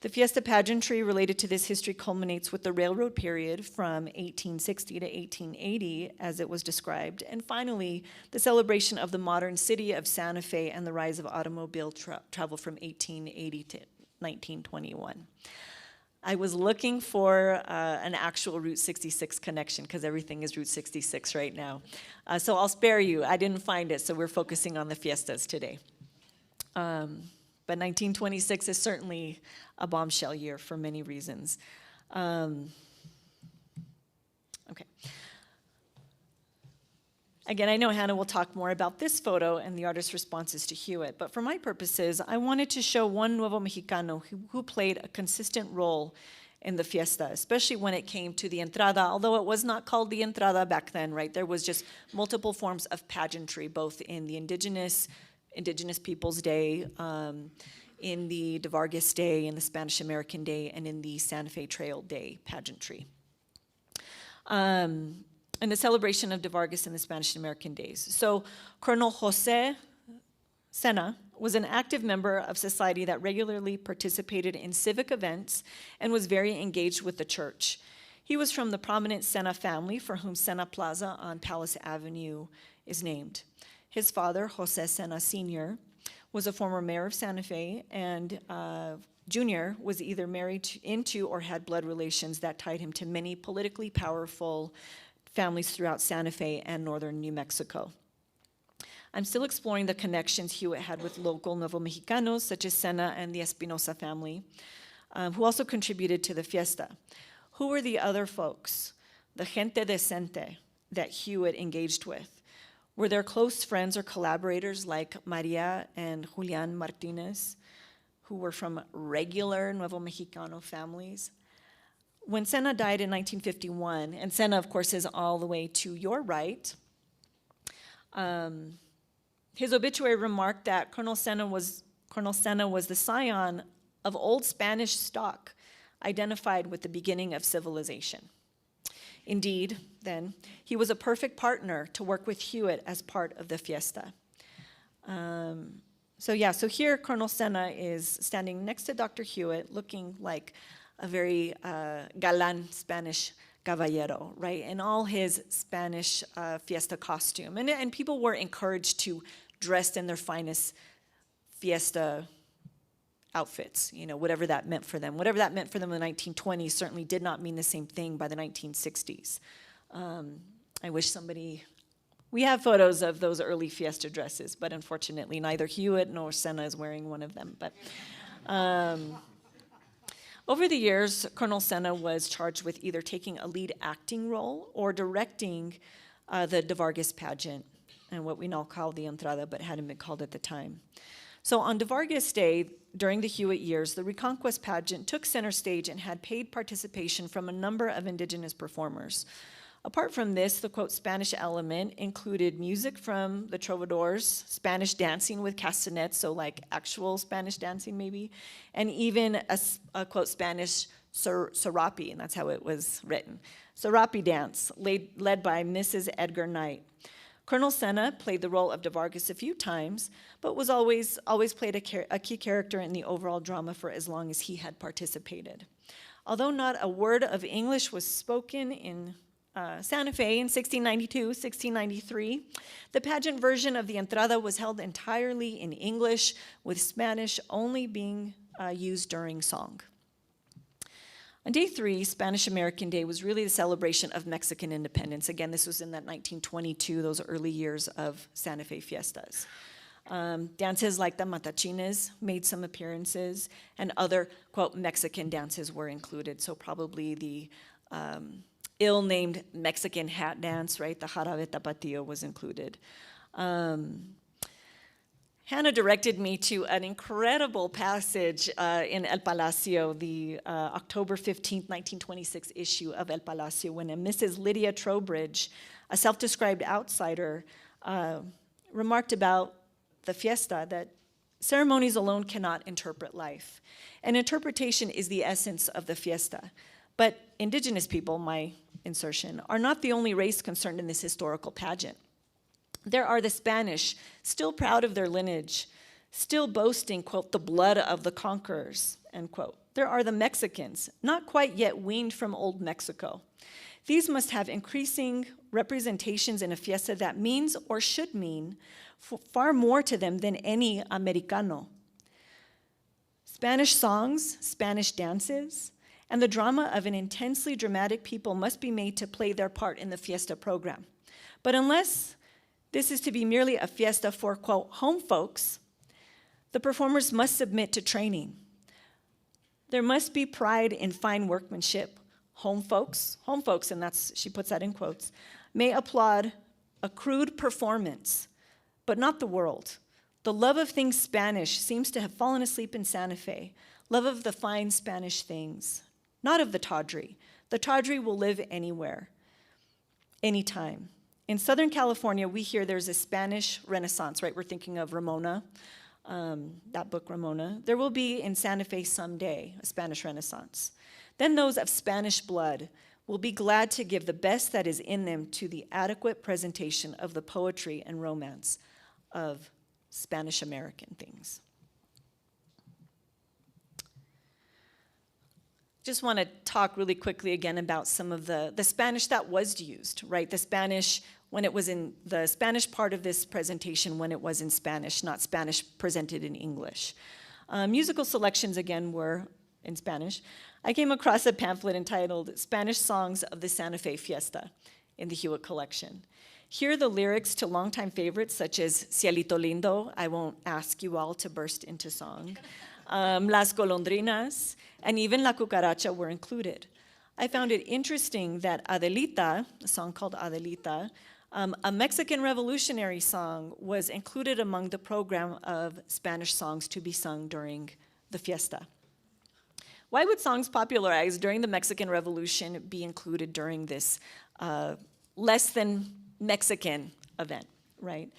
The Fiesta pageantry related to this history culminates with the railroad period from 1860 to 1880, as it was described, and finally, the celebration of the modern city of Santa Fe and the rise of automobile travel from 1880 to 1921. I was looking for an actual Route 66 connection because everything is Route 66 right now. So I'll spare you. I didn't find it, so we're focusing on the fiestas today. But 1926 is certainly a bombshell year for many reasons. Okay. Again, I know Hannah will talk more about this photo and the artist's responses to Hewett, but for my purposes, I wanted to show one Nuevo Mexicano who played a consistent role in the fiesta, especially when it came to the entrada, although it was not called the entrada back then, right? There was just multiple forms of pageantry, both in the Indigenous Peoples Day, in the de Vargas Day, in the Spanish American Day, and in the Santa Fe Trail Day pageantry. And the celebration of de Vargas and the Spanish American Days. So Colonel Jose Sena was an active member of society that regularly participated in civic events and was very engaged with the church. He was from the prominent Sena family, for whom Sena Plaza on Palace Avenue is named. His father, Jose Sena Sr., was a former mayor of Santa Fe, and Jr. was either married into or had blood relations that tied him to many politically powerful families throughout Santa Fe and northern New Mexico. I'm still exploring the connections Hewett had with local Nuevo Mexicanos, such as Sena and the Espinosa family, who also contributed to the fiesta. Who were the other folks, the gente decente, that Hewett engaged with? Were there close friends or collaborators like Maria and Julian Martinez, who were from regular Nuevo Mexicano families? When Sena died in 1951, and Sena, of course, is all the way to your right, his obituary remarked that Colonel Sena was the scion of old Spanish stock, identified with the beginning of civilization. Indeed, then, he was a perfect partner to work with Hewett as part of the fiesta. So here Colonel Sena is standing next to Dr. Hewett, looking like a very galán Spanish caballero, right, in all his Spanish fiesta costume. And people were encouraged to dress in their finest fiesta outfits, whatever that meant for them. Whatever that meant for them in the 1920s certainly did not mean the same thing by the 1960s. I wish we have photos of those early fiesta dresses, but unfortunately neither Hewett nor Sena is wearing one of them. But over the years, Colonel Sena was charged with either taking a lead acting role or directing the De Vargas pageant, and what we now call the Entrada, but hadn't been called at the time. So on De Vargas Day, during the Hewett years, the Reconquest pageant took center stage and had paid participation from a number of indigenous performers. Apart from this, the, quote, Spanish element included music from the troubadours, Spanish dancing with castanets, so like actual Spanish dancing maybe, and even a quote, Spanish serape, and that's how it was written. Serape dance, led by Mrs. Edgar Knight. Colonel Sena played the role of De Vargas a few times, but was always played a key character in the overall drama for as long as he had participated. Although not a word of English was spoken in Santa Fe in 1692, 1693, the pageant version of the Entrada was held entirely in English, with Spanish only being used during song. On day 3, Spanish American Day was really the celebration of Mexican independence. Again, this was in that 1922, those early years of Santa Fe Fiestas. Dances like the matachines made some appearances, and other, quote, Mexican dances were included. So probably the ill-named Mexican hat dance, right? The jarabe tapatío was included. Hannah directed me to an incredible passage in El Palacio, the October 15th, 1926 issue of El Palacio, when a Mrs. Lydia Trowbridge, a self-described outsider, remarked about the fiesta that ceremonies alone cannot interpret life. And interpretation is the essence of the fiesta. But indigenous people, my insertion, are not the only race concerned in this historical pageant. There are the Spanish, still proud of their lineage, still boasting, quote, the blood of the conquerors, end quote. There are the Mexicans, not quite yet weaned from old Mexico. These must have increasing representations in a fiesta that means or should mean far more to them than any Americano. Spanish songs, Spanish dances, and the drama of an intensely dramatic people must be made to play their part in the fiesta program. But unless this is to be merely a fiesta for, quote, home folks, the performers must submit to training. There must be pride in fine workmanship. Home folks, and that's, she puts that in quotes, may applaud a crude performance, but not the world. The love of things Spanish seems to have fallen asleep in Santa Fe. Love of the fine Spanish things, not of the tawdry. The tawdry will live anywhere, anytime. In Southern California, we hear there's a Spanish Renaissance, right? We're thinking of Ramona, that book Ramona. There will be in Santa Fe someday a Spanish Renaissance. Then those of Spanish blood will be glad to give the best that is in them to the adequate presentation of the poetry and romance of Spanish American things. just want to talk really quickly again about some of the Spanish that was used, right? The Spanish, when it was in the Spanish part of this presentation, when it was in Spanish, not Spanish presented in English. Musical selections, again, were in Spanish. I came across a pamphlet entitled Spanish Songs of the Santa Fe Fiesta in the Hewett collection. Here are the lyrics to longtime favorites such as Cielito Lindo, I won't ask you all to burst into song, Las Golondrinas, and even La Cucaracha were included. I found it interesting that Adelita, a song called Adelita, a Mexican revolutionary song, was included among the program of Spanish songs to be sung during the fiesta. Why would songs popularized during the Mexican Revolution be included during this less than Mexican event, right?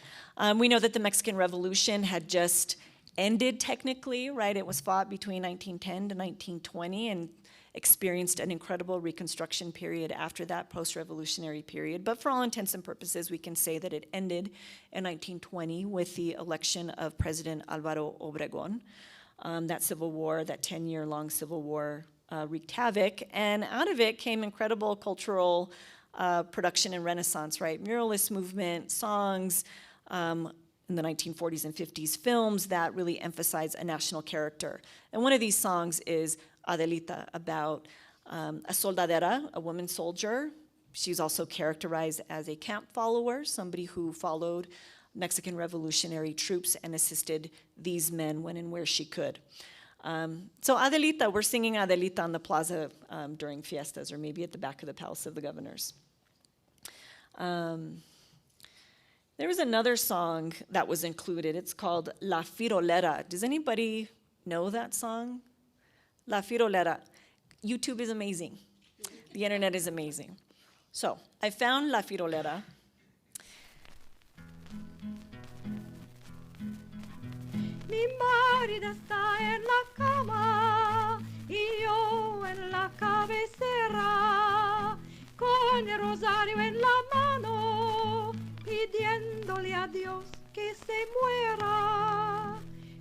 We know that the Mexican Revolution had just ended technically, right? It was fought between 1910 to 1920 and experienced an incredible reconstruction period after that post-revolutionary period. But for all intents and purposes, we can say that it ended in 1920 with the election of President Alvaro Obregón. That civil war, that 10-year-long civil war, wreaked havoc, and out of it came incredible cultural production and renaissance, right? Muralist movement, songs, in the 1940s and 50s, films that really emphasize a national character. And one of these songs is Adelita, about a soldadera, a woman soldier. She's also characterized as a camp follower, somebody who followed Mexican revolutionary troops and assisted these men when and where she could. So Adelita, we're singing Adelita on the plaza during fiestas, or maybe at the back of the Palace of the Governors. There was another song that was included. It's called La Firolera. Does anybody know that song? La Firolera. YouTube is amazing. The internet is amazing. So I found La Firolera. Mi marido está en la cama y yo en la cabecera con el rosario en la mano pidiéndole a Dios que se muera.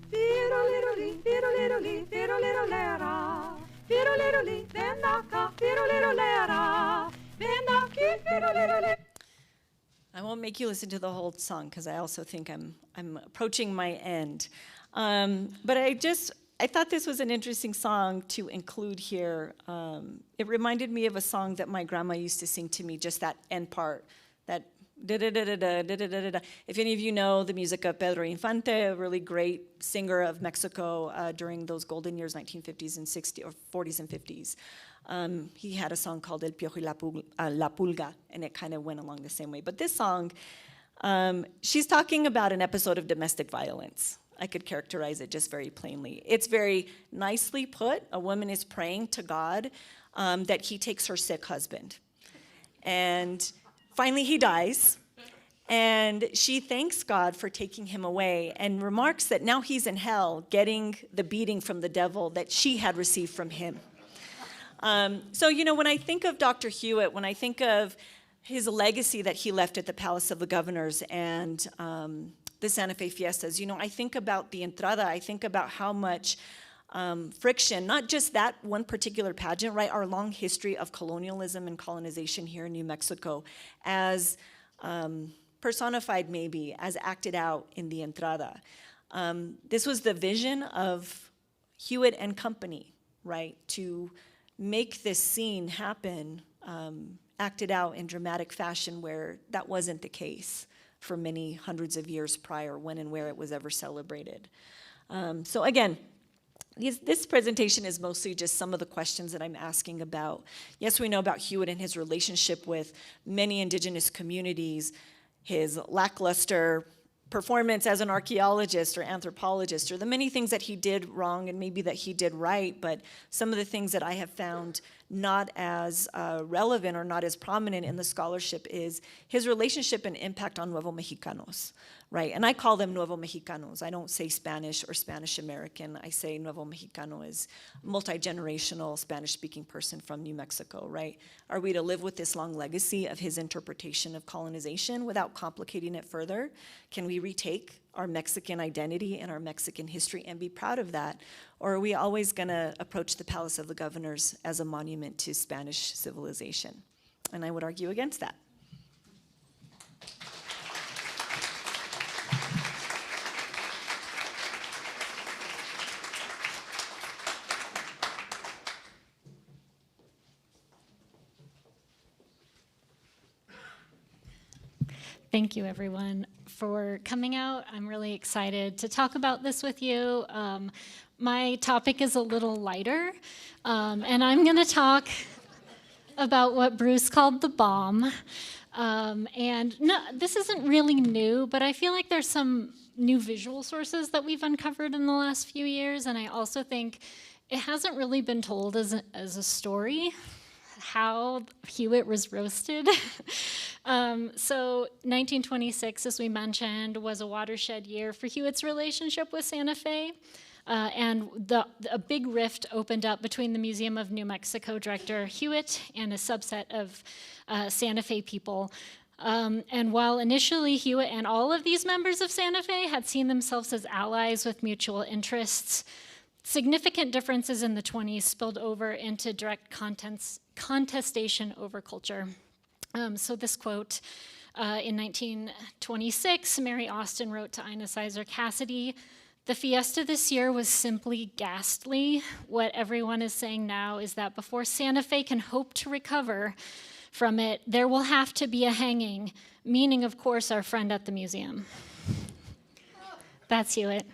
Firoliroli, firoliroli, firolirolera, firoliroli, ven acá, firolirolera, ven aquí, firoliroli. I won't make you listen to the whole song because I also think I'm approaching my end. But I thought this was an interesting song to include here. It reminded me of a song that my grandma used to sing to me, just that end part, that da-da-da-da-da-da-da-da-da. If any of you know the music of Pedro Infante, a really great singer of Mexico during those golden years, 1950s and 60s, or 40s and 50s. He had a song called El Piojo y la Pulga, and it kind of went along the same way. But this song, she's talking about an episode of domestic violence. I could characterize it just very plainly. It's very nicely put. A woman is praying to God that he takes her sick husband. And finally he dies. And she thanks God for taking him away and remarks that now he's in hell getting the beating from the devil that she had received from him. So, you know, when I think of Dr. Hewett, when I think of his legacy that he left at the Palace of the Governors and the Santa Fe Fiestas, you know, I think about the entrada, I think about how much friction, not just that one particular pageant, right, our long history of colonialism and colonization here in New Mexico as personified maybe, as acted out in the entrada. This was the vision of Hewett and company, right, to make this scene happen, acted out in dramatic fashion where that wasn't the case for many hundreds of years prior, when and where it was ever celebrated. So again, this presentation is mostly just some of the questions that I'm asking about. Yes, we know about Hewett and his relationship with many indigenous communities, his lackluster performance as an archaeologist or anthropologist, or the many things that he did wrong and maybe that he did right, but some of the things that I have found not as relevant or not as prominent in the scholarship is his relationship and impact on Nuevo Mexicanos, right? And I call them Nuevo Mexicanos. I don't say Spanish or Spanish American. I say Nuevo Mexicano is multi-generational Spanish-speaking person from New Mexico, right? Are we to live with this long legacy of his interpretation of colonization without complicating it further? Can we retake our Mexican identity and our Mexican history and be proud of that? Or are we always going to approach the Palace of the Governors as a monument to Spanish civilization? And I would argue against that. Thank you, everyone, for coming out. I'm really excited to talk about this with you. My topic is a little lighter, and I'm going to talk about what Bruce called the bomb. And no, this isn't really new, but I feel like there's some new visual sources that we've uncovered in the last few years, and I also think it hasn't really been told as a story how Hewett was roasted. So 1926, as we mentioned, was a watershed year for Hewett's relationship with Santa Fe. And a big rift opened up between the Museum of New Mexico director Hewett and a subset of Santa Fe people. And while initially Hewett and all of these members of Santa Fe had seen themselves as allies with mutual interests, significant differences in the 20s spilled over into direct contestation over culture. So this quote, in 1926, Mary Austin wrote to Ina Sizer Cassidy, "The fiesta this year was simply ghastly. What everyone is saying now is that before Santa Fe can hope to recover from it, there will have to be a hanging," meaning, of course, our friend at the museum. That's Hewett.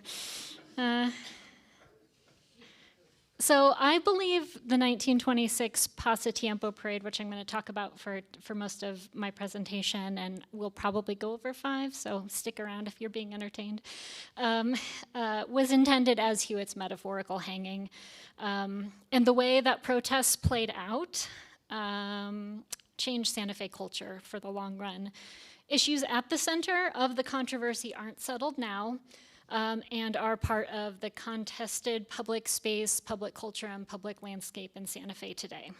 So I believe the 1926 Pasatiempo Parade, which I'm going to talk about for most of my presentation, and we'll probably go over 5, so stick around if you're being entertained, was intended as Hewett's metaphorical hanging. And the way that protests played out changed Santa Fe culture for the long run. Issues at the center of the controversy aren't settled now, and are part of the contested public space, public culture, and public landscape in Santa Fe today.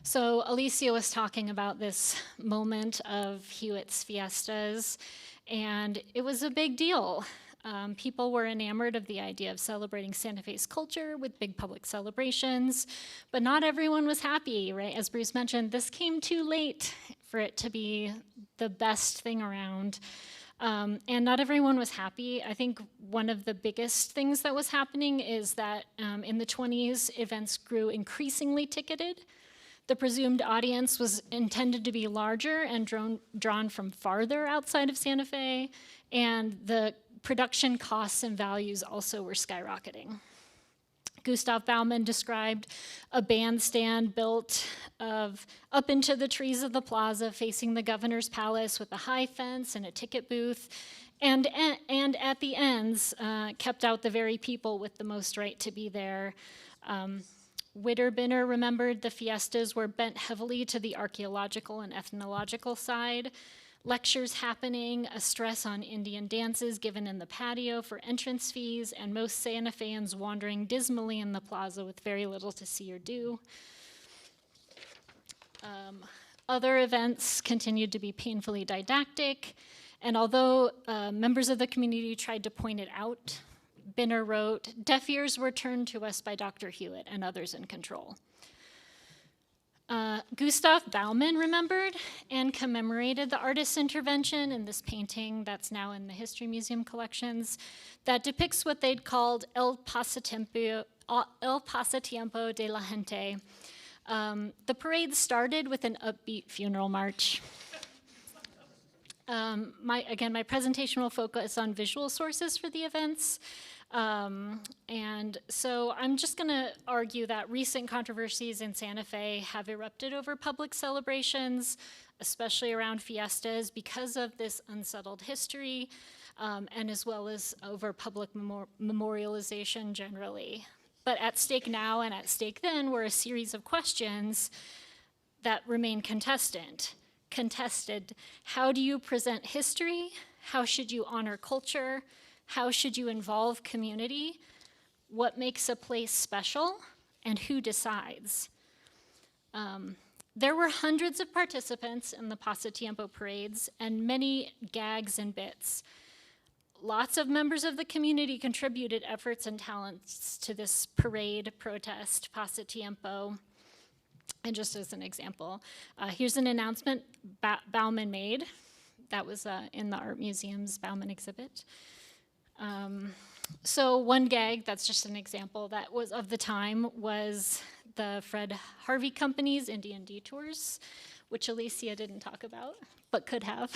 So Alicia was talking about this moment of Hewett's fiestas, and it was a big deal. People were enamored of the idea of celebrating Santa Fe's culture with big public celebrations, but not everyone was happy, right? As Bruce mentioned, this came too late for it to be the best thing around. And not everyone was happy. I think one of the biggest things that was happening is that in the 20s, events grew increasingly ticketed. The presumed audience was intended to be larger and drawn from farther outside of Santa Fe, and the production costs and values also were skyrocketing. Gustav Baumann described a bandstand built up into the trees of the plaza facing the governor's palace with a high fence and a ticket booth, and at the ends kept out the very people with the most right to be there. Witterbinner remembered the fiestas were bent heavily to the archaeological and ethnological side. Lectures happening, a stress on Indian dances given in the patio for entrance fees, and most Santa Feans wandering dismally in the plaza with very little to see or do. Other events continued to be painfully didactic, and although members of the community tried to point it out, Binner wrote, "Deaf ears were turned to us by Dr. Hewett and others in control." Gustav Baumann remembered and commemorated the artist's intervention in this painting that's now in the History Museum collections that depicts what they'd called El Pasatiempo de la Gente. The parade started with an upbeat funeral march. My presentation will focus on visual sources for the events. And so I'm just going to argue that recent controversies in Santa Fe have erupted over public celebrations, especially around fiestas, because of this unsettled history, and as well as over public memorialization generally. But at stake now and at stake then were a series of questions that remain contested. How do you present history? How should you honor culture? How should you involve community? What makes a place special? And who decides? There were hundreds of participants in the Pasatiempo parades and many gags and bits. lots of members of the community contributed efforts and talents to this parade protest, Pasa Tiempo. And just as an example, here's an announcement Bauman made. That was in the Art Museum's Bauman exhibit. So one gag, that's just an example, that was of the time, was the Fred Harvey Company's Indian Detours, which Alicia didn't talk about, but could have.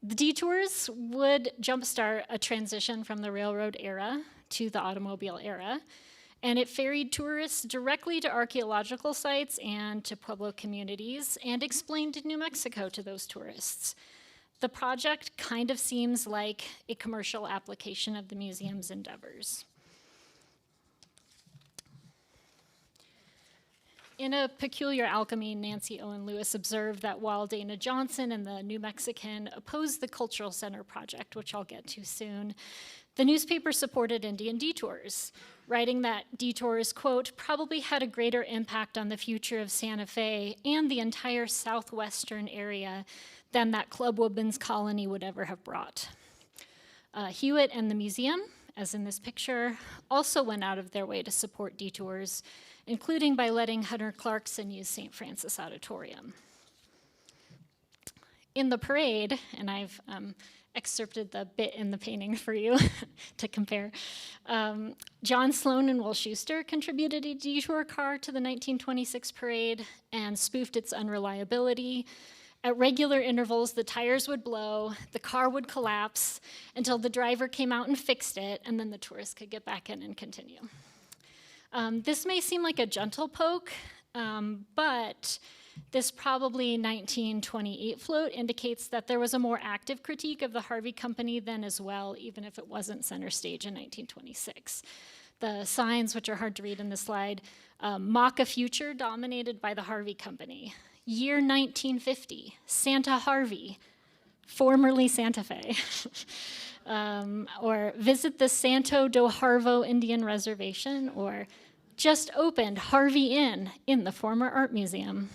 The detours would jumpstart a transition from the railroad era to the automobile era, and it ferried tourists directly to archaeological sites and to Pueblo communities and explained New Mexico to those tourists. The project kind of seems like a commercial application of the museum's endeavors. In A Peculiar Alchemy, Nancy Owen Lewis observed that while Dana Johnson and the New Mexican opposed the Cultural Center project, which I'll get to soon, the newspaper supported Indian detours, writing that detours, quote, probably had a greater impact on the future of Santa Fe and the entire southwestern area than that Club Woodman's colony would ever have brought. Hewett and the museum, as in this picture, also went out of their way to support detours, including by letting Hunter Clarkson use St. Francis Auditorium. In the parade, and I've excerpted the bit in the painting for you to compare, John Sloan and Will Schuster contributed a detour car to the 1926 parade and spoofed its unreliability. At regular intervals, the tires would blow, the car would collapse until the driver came out and fixed it, and then the tourists could get back in and continue. This may seem like a gentle poke, but this probably 1928 float indicates that there was a more active critique of the Harvey Company then as well, even if it wasn't center stage in 1926. The signs, which are hard to read in the slide, mock a future dominated by the Harvey Company. Year 1950, Santa Harvey, formerly Santa Fe. Or visit the Santo do Harvo Indian Reservation, or just opened Harvey Inn in the former art museum.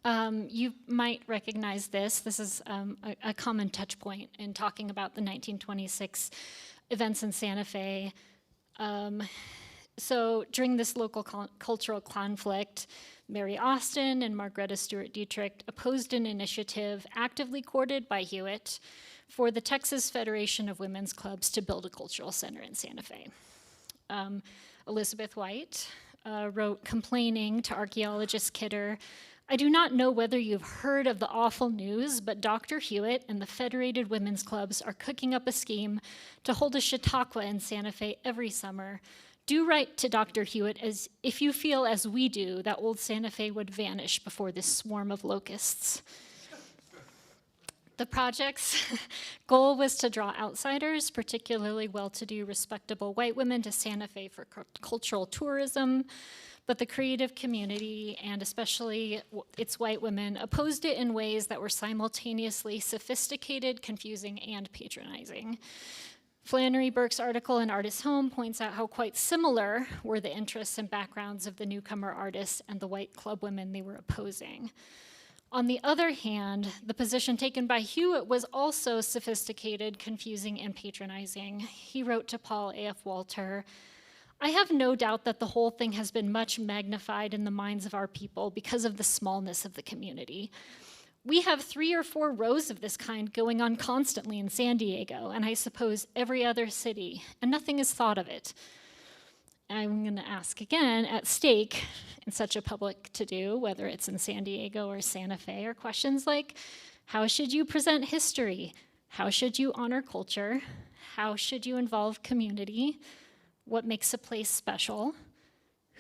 You might recognize this. This is a common touch point in talking about the 1926 events in Santa Fe. So during this local cultural conflict, Mary Austin and Margreta Stewart Dietrich opposed an initiative actively courted by Hewett for the Texas Federation of Women's Clubs to build a cultural center in Santa Fe. Elizabeth White wrote, complaining to archaeologist Kidder, I do not know whether you've heard of the awful news, but Dr. Hewett and the Federated Women's Clubs are cooking up a scheme to hold a Chautauqua in Santa Fe every summer. Do write to Dr. Hewett as if you feel as we do that old Santa Fe would vanish before this swarm of locusts. The project's goal was to draw outsiders, particularly well-to-do, respectable white women, to Santa Fe for cultural tourism, but the creative community, and especially its white women, opposed it in ways that were simultaneously sophisticated, confusing, and patronizing. Flannery Burke's article in Artist's Home points out how quite similar were the interests and backgrounds of the newcomer artists and the white club women they were opposing. On the other hand, the position taken by Hewett was also sophisticated, confusing, and patronizing. He wrote to Paul A.F. Walter, I have no doubt that the whole thing has been much magnified in the minds of our people because of the smallness of the community. We have 3 or 4 rows of this kind going on constantly in San Diego, and I suppose every other city, and nothing is thought of it. I'm going to ask again, at stake in such a public to-do, whether it's in San Diego or Santa Fe, are questions like, how should you present history? How should you honor culture? How should you involve community? What makes a place special?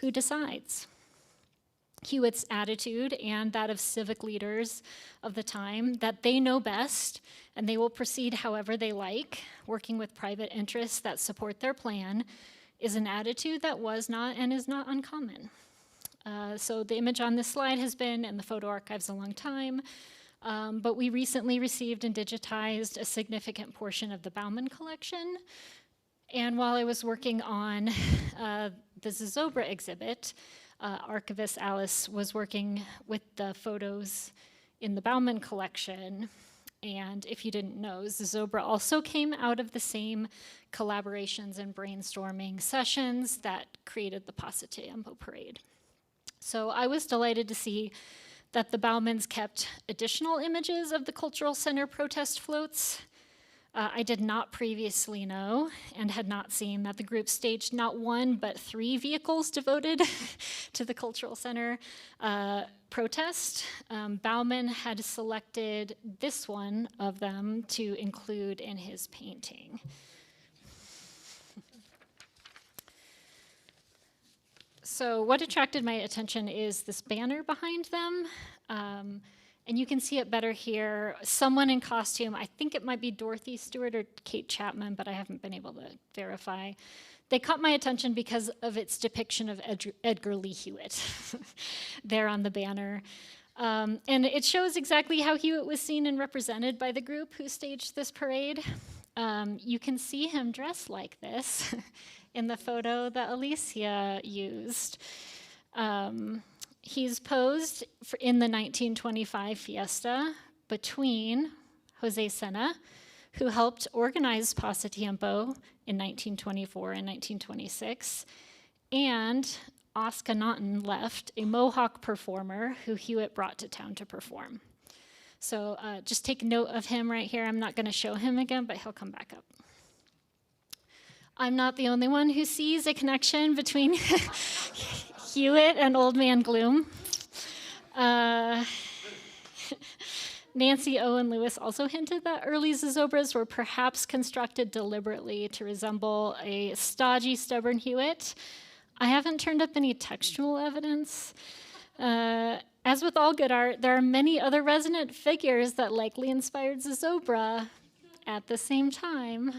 Who decides? Hewett's attitude, and that of civic leaders of the time, that they know best and they will proceed however they like, working with private interests that support their plan, is an attitude that was not and is not uncommon. So the image on this slide has been in the photo archives a long time, but we recently received and digitized a significant portion of the Bauman collection. And while I was working on the Zozobra exhibit, archivist Alice was working with the photos in the Bauman collection, And if you didn't know, Zozobra also came out of the same collaborations and brainstorming sessions that created the Pasatiempo Parade. So I was delighted to see that the Baumans kept additional images of the Cultural Center protest floats. I did not previously know and had not seen that the group staged not one but 3 vehicles devoted to the Cultural Center protest. Bauman had selected this one of them to include in his painting. So what attracted my attention is this banner behind them. And you can see it better here. Someone in costume, I think it might be Dorothy Stewart or Kate Chapman, but I haven't been able to verify. They caught my attention because of its depiction of Edgar Lee Hewett there on the banner. And it shows exactly how Hewett was seen and represented by the group who staged this parade. You can see him dressed like this in the photo that Alicia used. He's posed in the 1925 fiesta between Jose Sena, who helped organize Pasatiempo in 1924 and 1926, and Oscar Naughton left, a Mohawk performer who Hewett brought to town to perform. So just take note of him right here. I'm not going to show him again, but he'll come back up. I'm not the only one who sees a connection between Hewett and Old Man Gloom. Nancy Owen Lewis also hinted that early Zozobras were perhaps constructed deliberately to resemble a stodgy, stubborn Hewett. I haven't turned up any textual evidence. As with all good art, there are many other resonant figures that likely inspired Zozobra at the same time.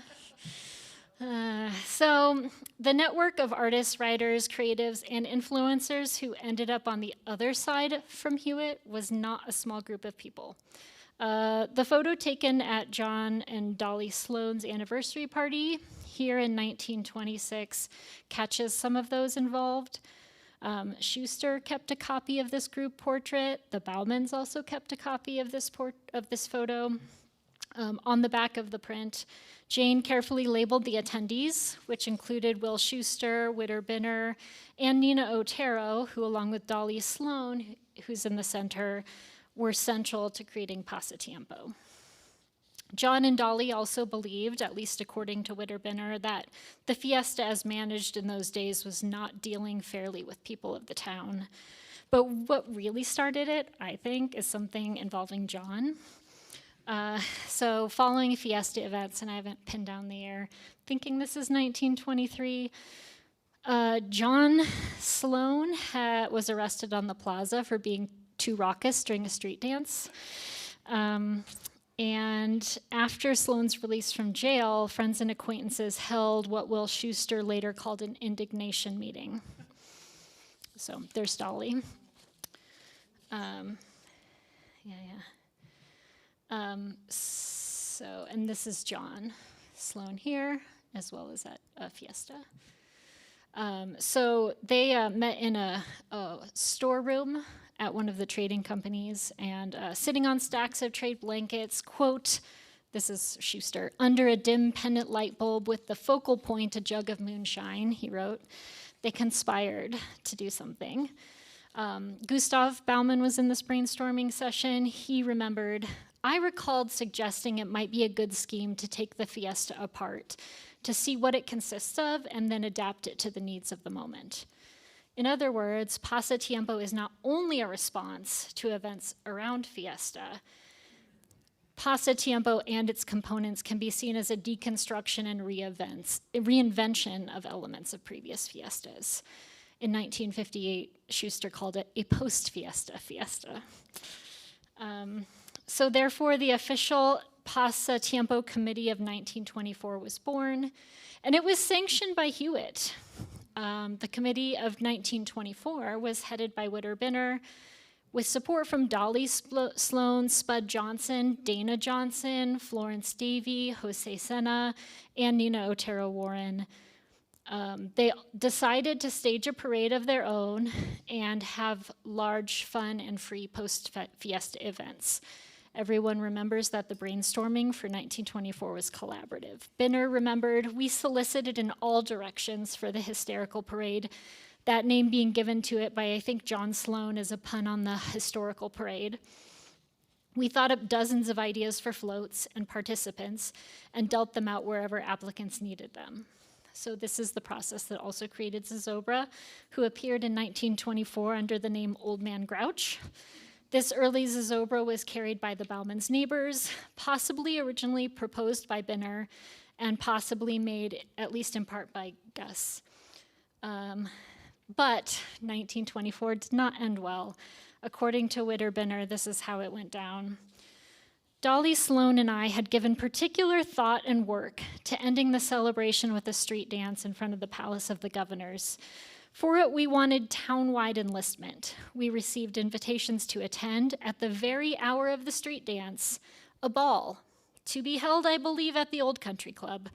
So the network of artists, writers, creatives, and influencers who ended up on the other side from Hewett was not a small group of people. The photo taken at John and Dolly Sloan's anniversary party here in 1926 catches some of those involved. Schuster kept a copy of this group portrait. The Baumans also kept a copy of this photo. On the back of the print, Jane carefully labeled the attendees, which included Will Schuster, Witter Binner, and Nina Otero, who, along with Dolly Sloan, who's in the center, were central to creating Pasatiempo. John and Dolly also believed, at least according to Witter Binner, that the fiesta as managed in those days was not dealing fairly with people of the town. But what really started it, I think, is something involving John. So following fiesta events, and I haven't pinned down the year, thinking this is 1923, John Sloan was arrested on the plaza for being too raucous during a street dance. And after Sloan's release from jail, friends and acquaintances held what Will Schuster later called an indignation meeting. So there's Dolly. And this is John Sloan here, as well as at Fiesta. So they met in a storeroom at one of the trading companies, and sitting on stacks of trade blankets, quote, this is Schuster, under a dim pendant light bulb with the focal point a jug of moonshine, he wrote, they conspired to do something. Gustav Bauman was in this brainstorming session. He remembered, I recalled suggesting it might be a good scheme to take the fiesta apart, to see what it consists of, and then adapt it to the needs of the moment. In other words, Pasatiempo is not only a response to events around fiesta. Pasatiempo and its components can be seen as a deconstruction and reinvention of elements of previous fiestas. In 1958, Schuster called it a post-fiesta fiesta. So therefore, the official Pasatiempo Committee of 1924 was born, and it was sanctioned by Hewett. The committee of 1924 was headed by Witter Binner, with support from Dolly Sloan, Spud Johnson, Dana Johnson, Florence Davy, Jose Sena, and Nina Otero Warren. They decided to stage a parade of their own and have large, fun, and free post-fiesta events. Everyone remembers that the brainstorming for 1924 was collaborative. Binner remembered, "We solicited in all directions for the hysterical parade," that name being given to it by, I think, John Sloan as a pun on the historical parade. "We thought up dozens of ideas for floats and participants and dealt them out wherever applicants needed them." So this is the process that also created Zozobra, who appeared in 1924 under the name Old Man Grouch. This early Zozobra was carried by the Bauman's neighbors, possibly originally proposed by Binner, and possibly made, at least in part, by Gus. But 1924 did not end well. According to Witter Binner, this is how it went down. "Dolly Sloan and I had given particular thought and work to ending the celebration with a street dance in front of the Palace of the Governors. For it, we wanted town-wide enlistment. We received invitations to attend, at the very hour of the street dance, a ball, to be held, I believe, at the Old Country Club.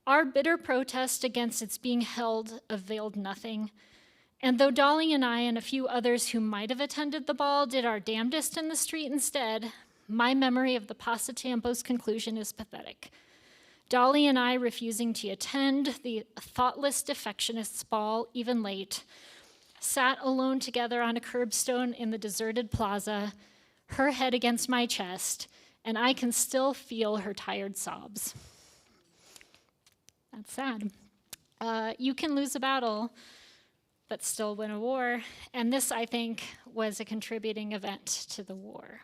Our bitter protest against its being held availed nothing. And though Dolly and I and a few others who might have attended the ball did our damnedest in the street instead, my memory of the Pasatempo's conclusion is pathetic. Dolly and I refusing to attend the thoughtless defectionists' ball, even late, sat alone together on a curbstone in the deserted plaza, her head against my chest, and I can still feel her tired sobs." That's sad. You can lose a battle, but still win a war. And this, I think, was a contributing event to the war.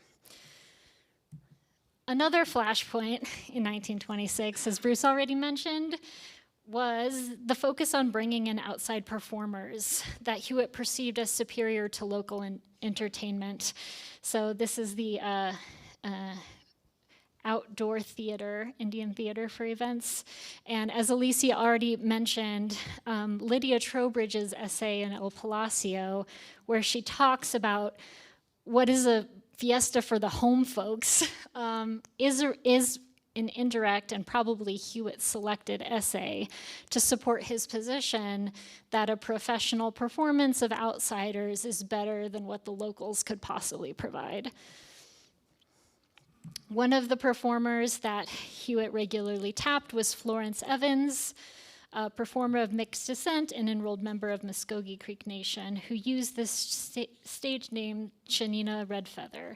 Another flashpoint in 1926, as Bruce already mentioned, was the focus on bringing in outside performers that Hewett perceived as superior to local entertainment. So this is the outdoor theater, Indian theater for events. And as Alicia already mentioned, Lydia Trowbridge's essay in El Palacio, where she talks about what is a fiesta for the home folks, is an indirect and probably Hewitt-selected essay to support his position that a professional performance of outsiders is better than what the locals could possibly provide. One of the performers that Hewett regularly tapped was Florence Evans, a performer of mixed descent and enrolled member of Muskogee Creek Nation, who used this stage name Shanina Redfeather.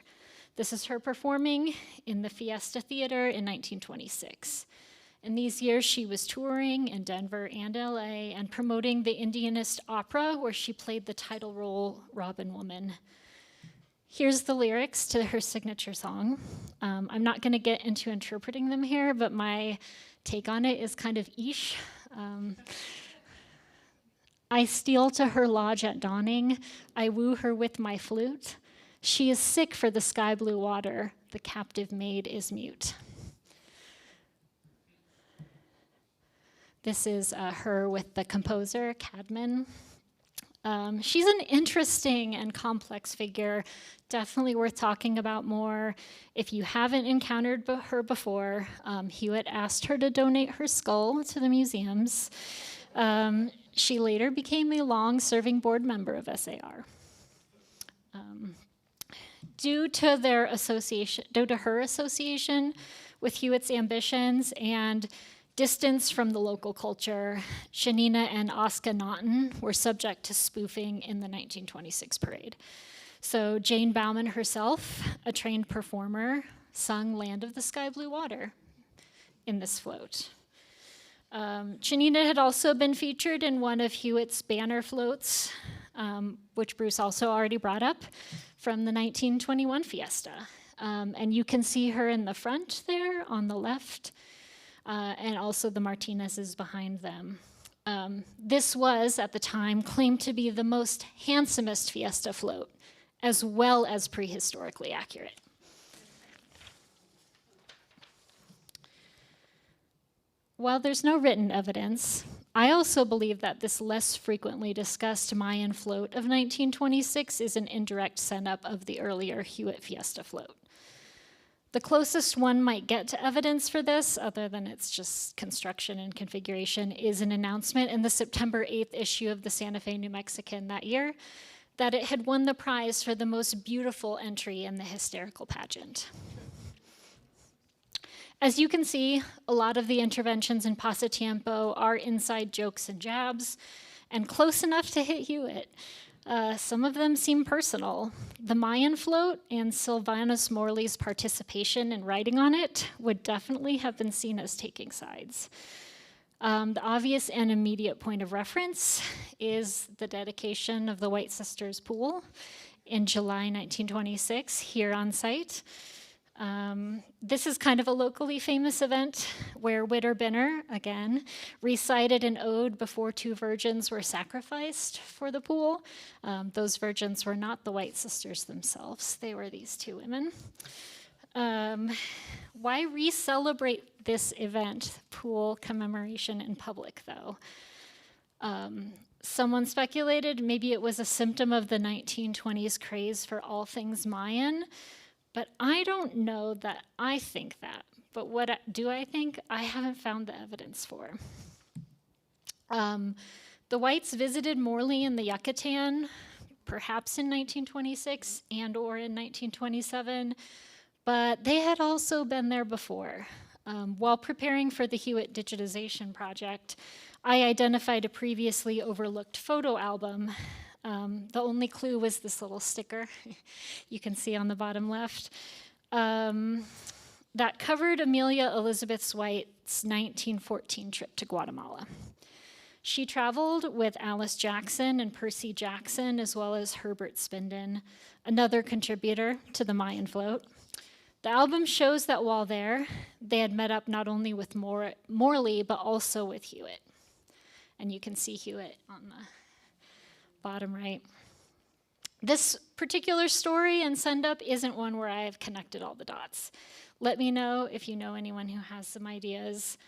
This is her performing in the Fiesta Theater in 1926. In these years, she was touring in Denver and LA and promoting the Indianist opera, where she played the title role, Robin Woman. Here's the lyrics to her signature song. I'm not going to get into interpreting them here, but my take on it is kind of ish. "I steal to her lodge at dawning. I woo her with my flute. She is sick for the sky blue water. The captive maid is mute." This is her with the composer, Cadman. She's an interesting and complex figure, definitely worth talking about more. If you haven't encountered her before, Hewett asked her to donate her skull to the museums. She later became a long-serving board member of SAR. Due to her association with Hewitt's ambitions and distance from the local culture, Shanina and Oscar Naughton were subject to spoofing in the 1926 parade. So Jane Bauman herself, a trained performer, sung Land of the Sky Blue Water in this float. Shanina had also been featured in one of Hewitt's banner floats, which Bruce also already brought up, from the 1921 Fiesta. And you can see her in the front there on the left, and also the Martinezes behind them. This was, at the time, claimed to be the most handsomest Fiesta float, as well as prehistorically accurate. While there's no written evidence, I also believe that this less frequently discussed Mayan float of 1926 is an indirect setup of the earlier Hewitt Fiesta float. The closest one might get to evidence for this, other than it's just construction and configuration, is an announcement in the September 8th issue of the Santa Fe New Mexican that year that it had won the prize for the most beautiful entry in the hysterical pageant. As you can see, a lot of the interventions in Pasatiempo are inside jokes and jabs, and close enough to hit Hewett. Some of them seem personal. The Mayan float and Sylvanus Morley's participation in writing on it would definitely have been seen as taking sides. The obvious and immediate point of reference is the dedication of the White Sisters Pool in July 1926 here on site. This is kind of a locally famous event where Widder-Binner, again, recited an ode before 2 virgins were sacrificed for the pool. Those virgins were not the White Sisters themselves. They were these 2 women. Why re-celebrate this event, pool commemoration, in public, though? Someone speculated maybe it was a symptom of the 1920s craze for all things Mayan, but I don't know that I think that. But what do I think? I haven't found the evidence for. The Whites visited Morley in the Yucatan, perhaps in 1926 and or in 1927, but they had also been there before. While preparing for the Hewett digitization project, I identified a previously overlooked photo album. The only clue was this little sticker you can see on the bottom left that covered Amelia Elizabeth White's 1914 trip to Guatemala. She traveled with Alice Jackson and Percy Jackson, as well as Herbert Spinden, another contributor to the Mayan float. The album shows that while there, they had met up not only with Morley, but also with Hewett. And you can see Hewett on the bottom right. This particular story and send-up isn't one where I have connected all the dots. Let me know if you know anyone who has some ideas.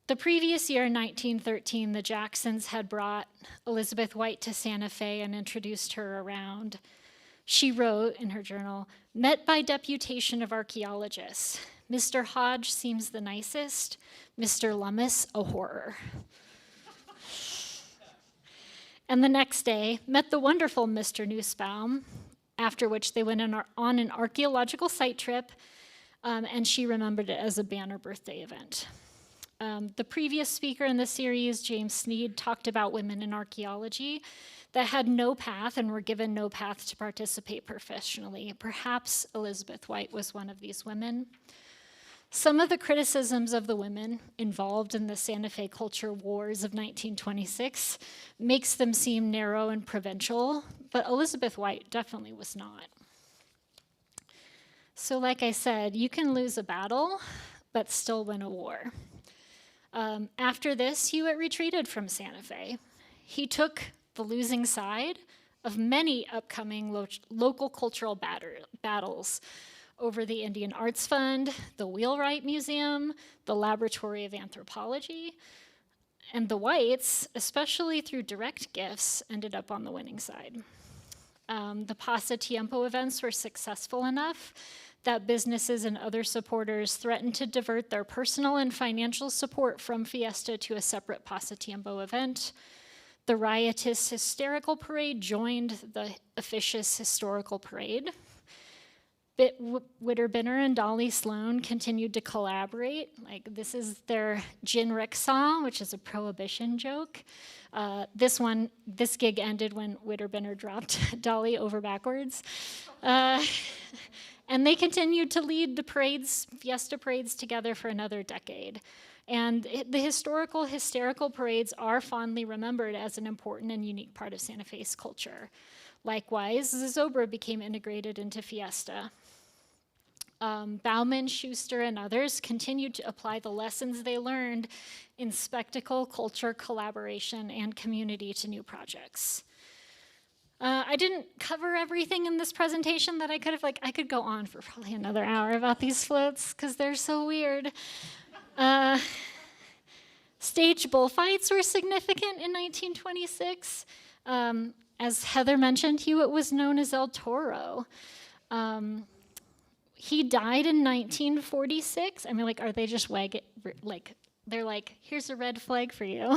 The previous year, 1913, the Jacksons had brought Elizabeth White to Santa Fe and introduced her around. She wrote in her journal, "Met by deputation of archaeologists. Mr. Hodge seems the nicest, Mr. Lummis a horror." And the next day, met the wonderful Mr. Nussbaum, after which they went on an archaeological site trip, and she remembered it as a banner birthday event. The previous speaker in the series, James Sneed, talked about women in archaeology that had no path and were given no path to participate professionally. Perhaps Elizabeth White was one of these women. Some of the criticisms of the women involved in the Santa Fe culture wars of 1926 makes them seem narrow and provincial, but Elizabeth White definitely was not. So like I said, you can lose a battle, but still win a war. After this, Hewett retreated from Santa Fe. He took the losing side of many upcoming local cultural battles over the Indian Arts Fund, the Wheelwright Museum, the Laboratory of Anthropology, and the Whites, especially through direct gifts, ended up on the winning side. The Pasatiempo events were successful enough that businesses and other supporters threatened to divert their personal and financial support from Fiesta to a separate Pasatiempo event. The riotous hysterical parade joined the officious historical parade. Widder-Binner and Dolly Sloan continued to collaborate. Like, this is their gin rickshaw, which is a prohibition joke. This gig ended when Widder-Binner dropped Dolly over backwards. And they continued to lead the parades, Fiesta parades, together for another decade. And the hysterical parades are fondly remembered as an important and unique part of Santa Fe's culture. Likewise, Zozobra became integrated into Fiesta. Bauman, Schuster, and others continued to apply the lessons they learned in spectacle, culture, collaboration, and community to new projects. I didn't cover everything in this presentation that I could have, I could go on for probably another hour about these floats because they're so weird. Stage bullfights were significant in 1926. As Heather mentioned, Hewett was known as El Toro. He died in 1946. I mean, are they just they're like, here's a red flag for you.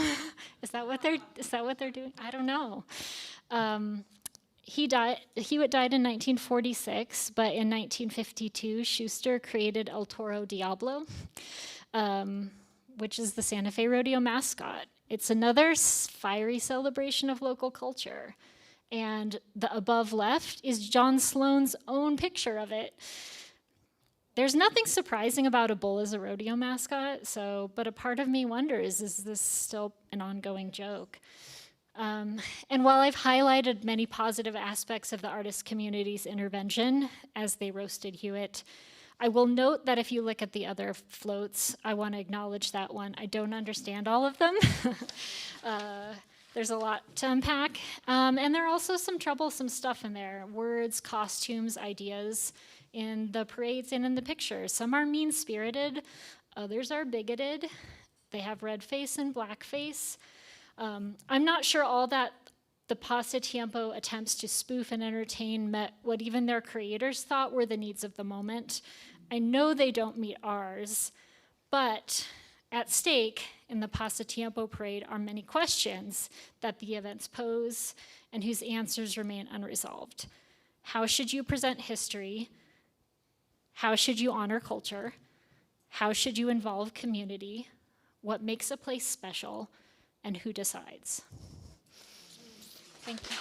Is that what they're doing? I don't know. Hewitt died in 1946, but in 1952, Schuster created El Toro Diablo, which is the Santa Fe rodeo mascot. It's another fiery celebration of local culture. And the above left is John Sloan's own picture of it. There's nothing surprising about a bull as a rodeo mascot, but a part of me wonders, is this still an ongoing joke? And while I've highlighted many positive aspects of the artist community's intervention as they roasted Hewitt, I will note that if you look at the other floats, I want to acknowledge that one. I don't understand all of them. There's a lot to unpack. And there are also some troublesome stuff in there. Words, costumes, ideas in the parades and in the pictures. Some are mean-spirited, others are bigoted. They have red face and black face. I'm not sure all that the Pasatiempo attempts to spoof and entertain met what even their creators thought were the needs of the moment. I know they don't meet ours, but at stake in the Pasatiempo parade are many questions that the events pose and whose answers remain unresolved. How should you present history? How should you honor culture? How should you involve community? What makes a place special? And who decides? Thank you.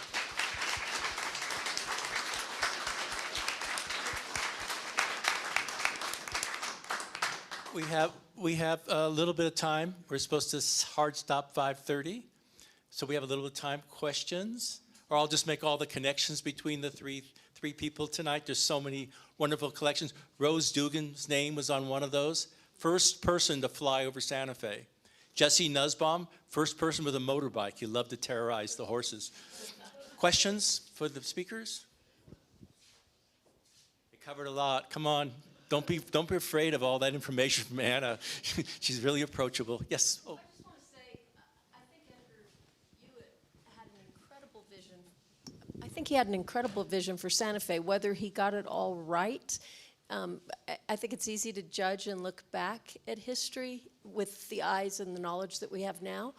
We have a little bit of time. We're supposed to hard stop 5:30, so we have a little bit of time. Questions, or I'll just make all the connections between the three people tonight. There's so many wonderful collections. Rose Dugan's name was on one of those. First person to fly over Santa Fe. Jesse Nussbaum, first person with a motorbike. He loved to terrorize the horses. Questions for the speakers? We covered a lot. Come on. Don't be afraid of all that information from Anna. She's really approachable. Yes. Oh. I just want to say, I think Edgar Lee had an incredible vision. I think he had an incredible vision for Santa Fe. Whether he got it all right, I think it's easy to judge and look back at history with the eyes and the knowledge that we have now.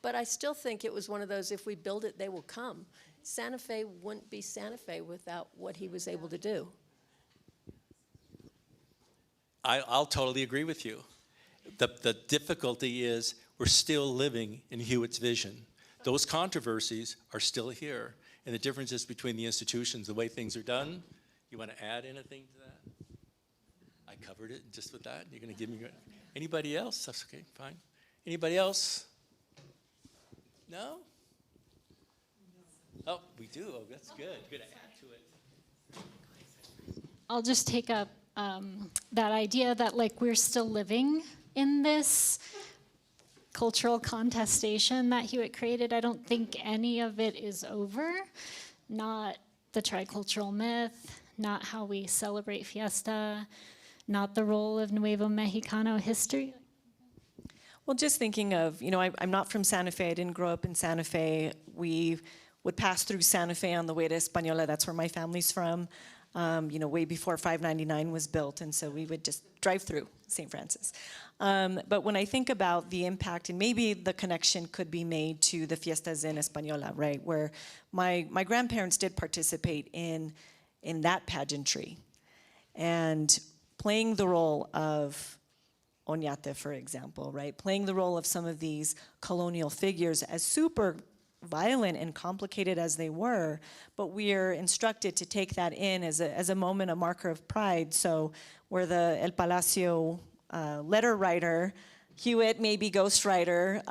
But I still think it was one of those, if we build it, they will come. Santa Fe wouldn't be Santa Fe without what he was able to do. I'll totally agree with you. The difficulty is we're still living in Hewitt's vision. Those controversies are still here. And the differences between the institutions, the way things are done. You want to add anything to that? I covered it just with that. You're going to give me anybody else? That's okay, fine. Anybody else? No? Oh, we do. Oh, that's good. Good to add to it. I'll just take up that idea that like we're still living in this cultural contestation that Hewitt created. I don't think any of it is over. Not the tricultural myth, not how we celebrate fiesta, not the role of Nuevo Mexicano history. Well, just thinking of, I'm not from Santa Fe. I didn't grow up in Santa Fe. We would pass through Santa Fe on the way to Española. That's where my family's from. Way before 599 was built, and so we would just drive through St. Francis. But when I think about the impact, and maybe the connection could be made to the Fiestas in Española, right, where my grandparents did participate in that pageantry, and playing the role of Oñate, for example, right, playing the role of some of these colonial figures as super violent and complicated as they were, but we are instructed to take that in as a moment, a marker of pride. So where the El Palacio letter writer, Hewitt, maybe ghostwriter,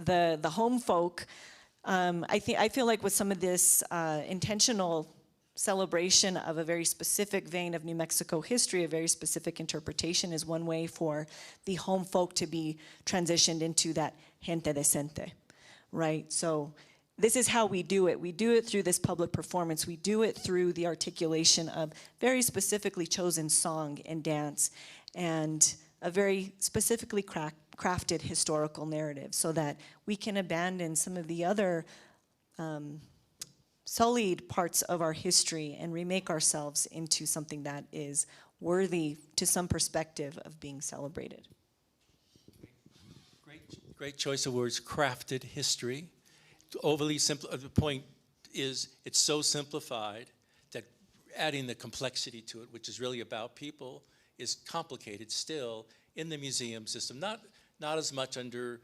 the home folk, I feel like with some of this intentional celebration of a very specific vein of New Mexico history, a very specific interpretation is one way for the home folk to be transitioned into that gente decente. Right, so this is how we do it. We do it through this public performance. We do it through the articulation of very specifically chosen song and dance and a very specifically crafted historical narrative so that we can abandon some of the other sullied parts of our history and remake ourselves into something that is worthy to some perspective of being celebrated. Great choice of words, crafted history. Overly simple, the point is it's so simplified that adding the complexity to it, which is really about people, is complicated still in the museum system. Not as much under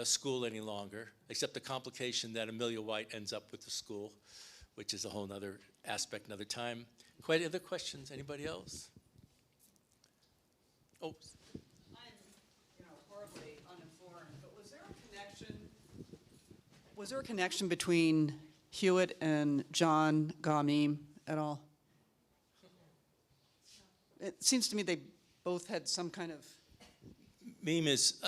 school any longer, except the complication that Amelia White ends up with the school, which is a whole other aspect, another time. Quite other questions? Anybody else? Oh. I'm, horribly uninformed, but was there a connection between Hewett and John Gaume at all? It seems to me they both had some kind of... Meme is,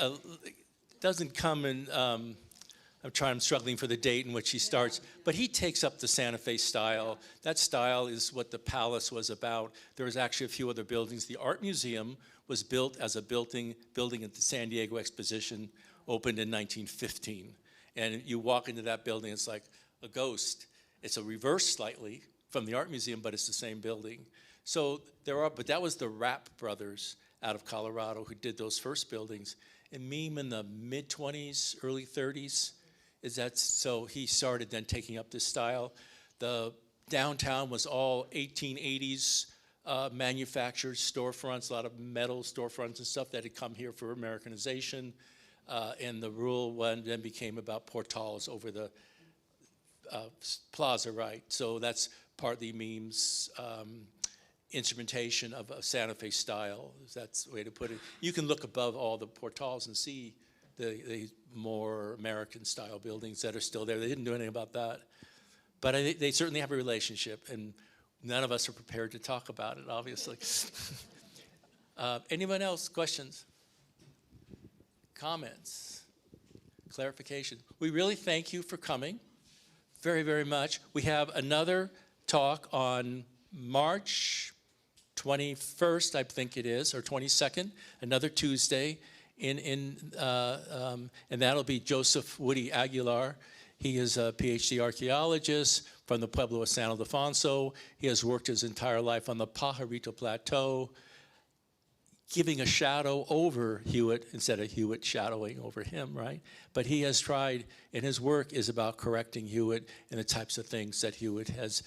doesn't come in, I'm struggling for the date in which he starts, but he takes up the Santa Fe style. That style is what the palace was about. There was actually a few other buildings. The Art Museum was built as a building at the San Diego Exposition, opened in 1915. And you walk into that building, it's like a ghost. It's a reverse slightly from the Art Museum, but it's the same building. So but that was the Rapp brothers out of Colorado who did those first buildings. And Meme in the mid-20s, early 30s, so he started then taking up this style. The downtown was all 1880s manufactured storefronts, a lot of metal storefronts and stuff that had come here for Americanization. And the rural one then became about portals over the plaza, right? So that's partly Meme's instrumentation of a Santa Fe style. That's the way to put it. You can look above all the portals and see the more American style buildings that are still there. They didn't do anything about that. But they certainly have a relationship, and none of us are prepared to talk about it, obviously. Anyone else? Questions? Comments? Clarification? We really thank you for coming very, very much. We have another talk on March 21st, I think it is, or 22nd, another Tuesday, and that'll be Joseph Woody Aguilar. He is a PhD archaeologist from the Pueblo of San Ildefonso. He has worked his entire life on the Pajarito Plateau, giving a shadow over Hewett instead of Hewett shadowing over him, right? But he has tried, and his work is about correcting Hewett and the types of things that Hewett has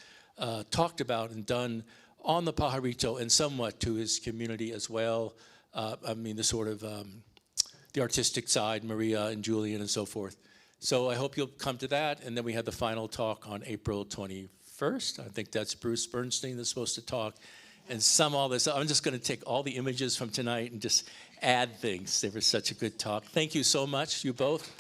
talked about and done on the Pajarito and somewhat to his community as well. I mean, the sort of the artistic side, Maria and Julian and so forth. So I hope you'll come to that. And then we have the final talk on April 21st. I think that's Bruce Bernstein that's supposed to talk. And all this. I'm just going to take all the images from tonight and just add things. They were such a good talk. Thank you so much, you both.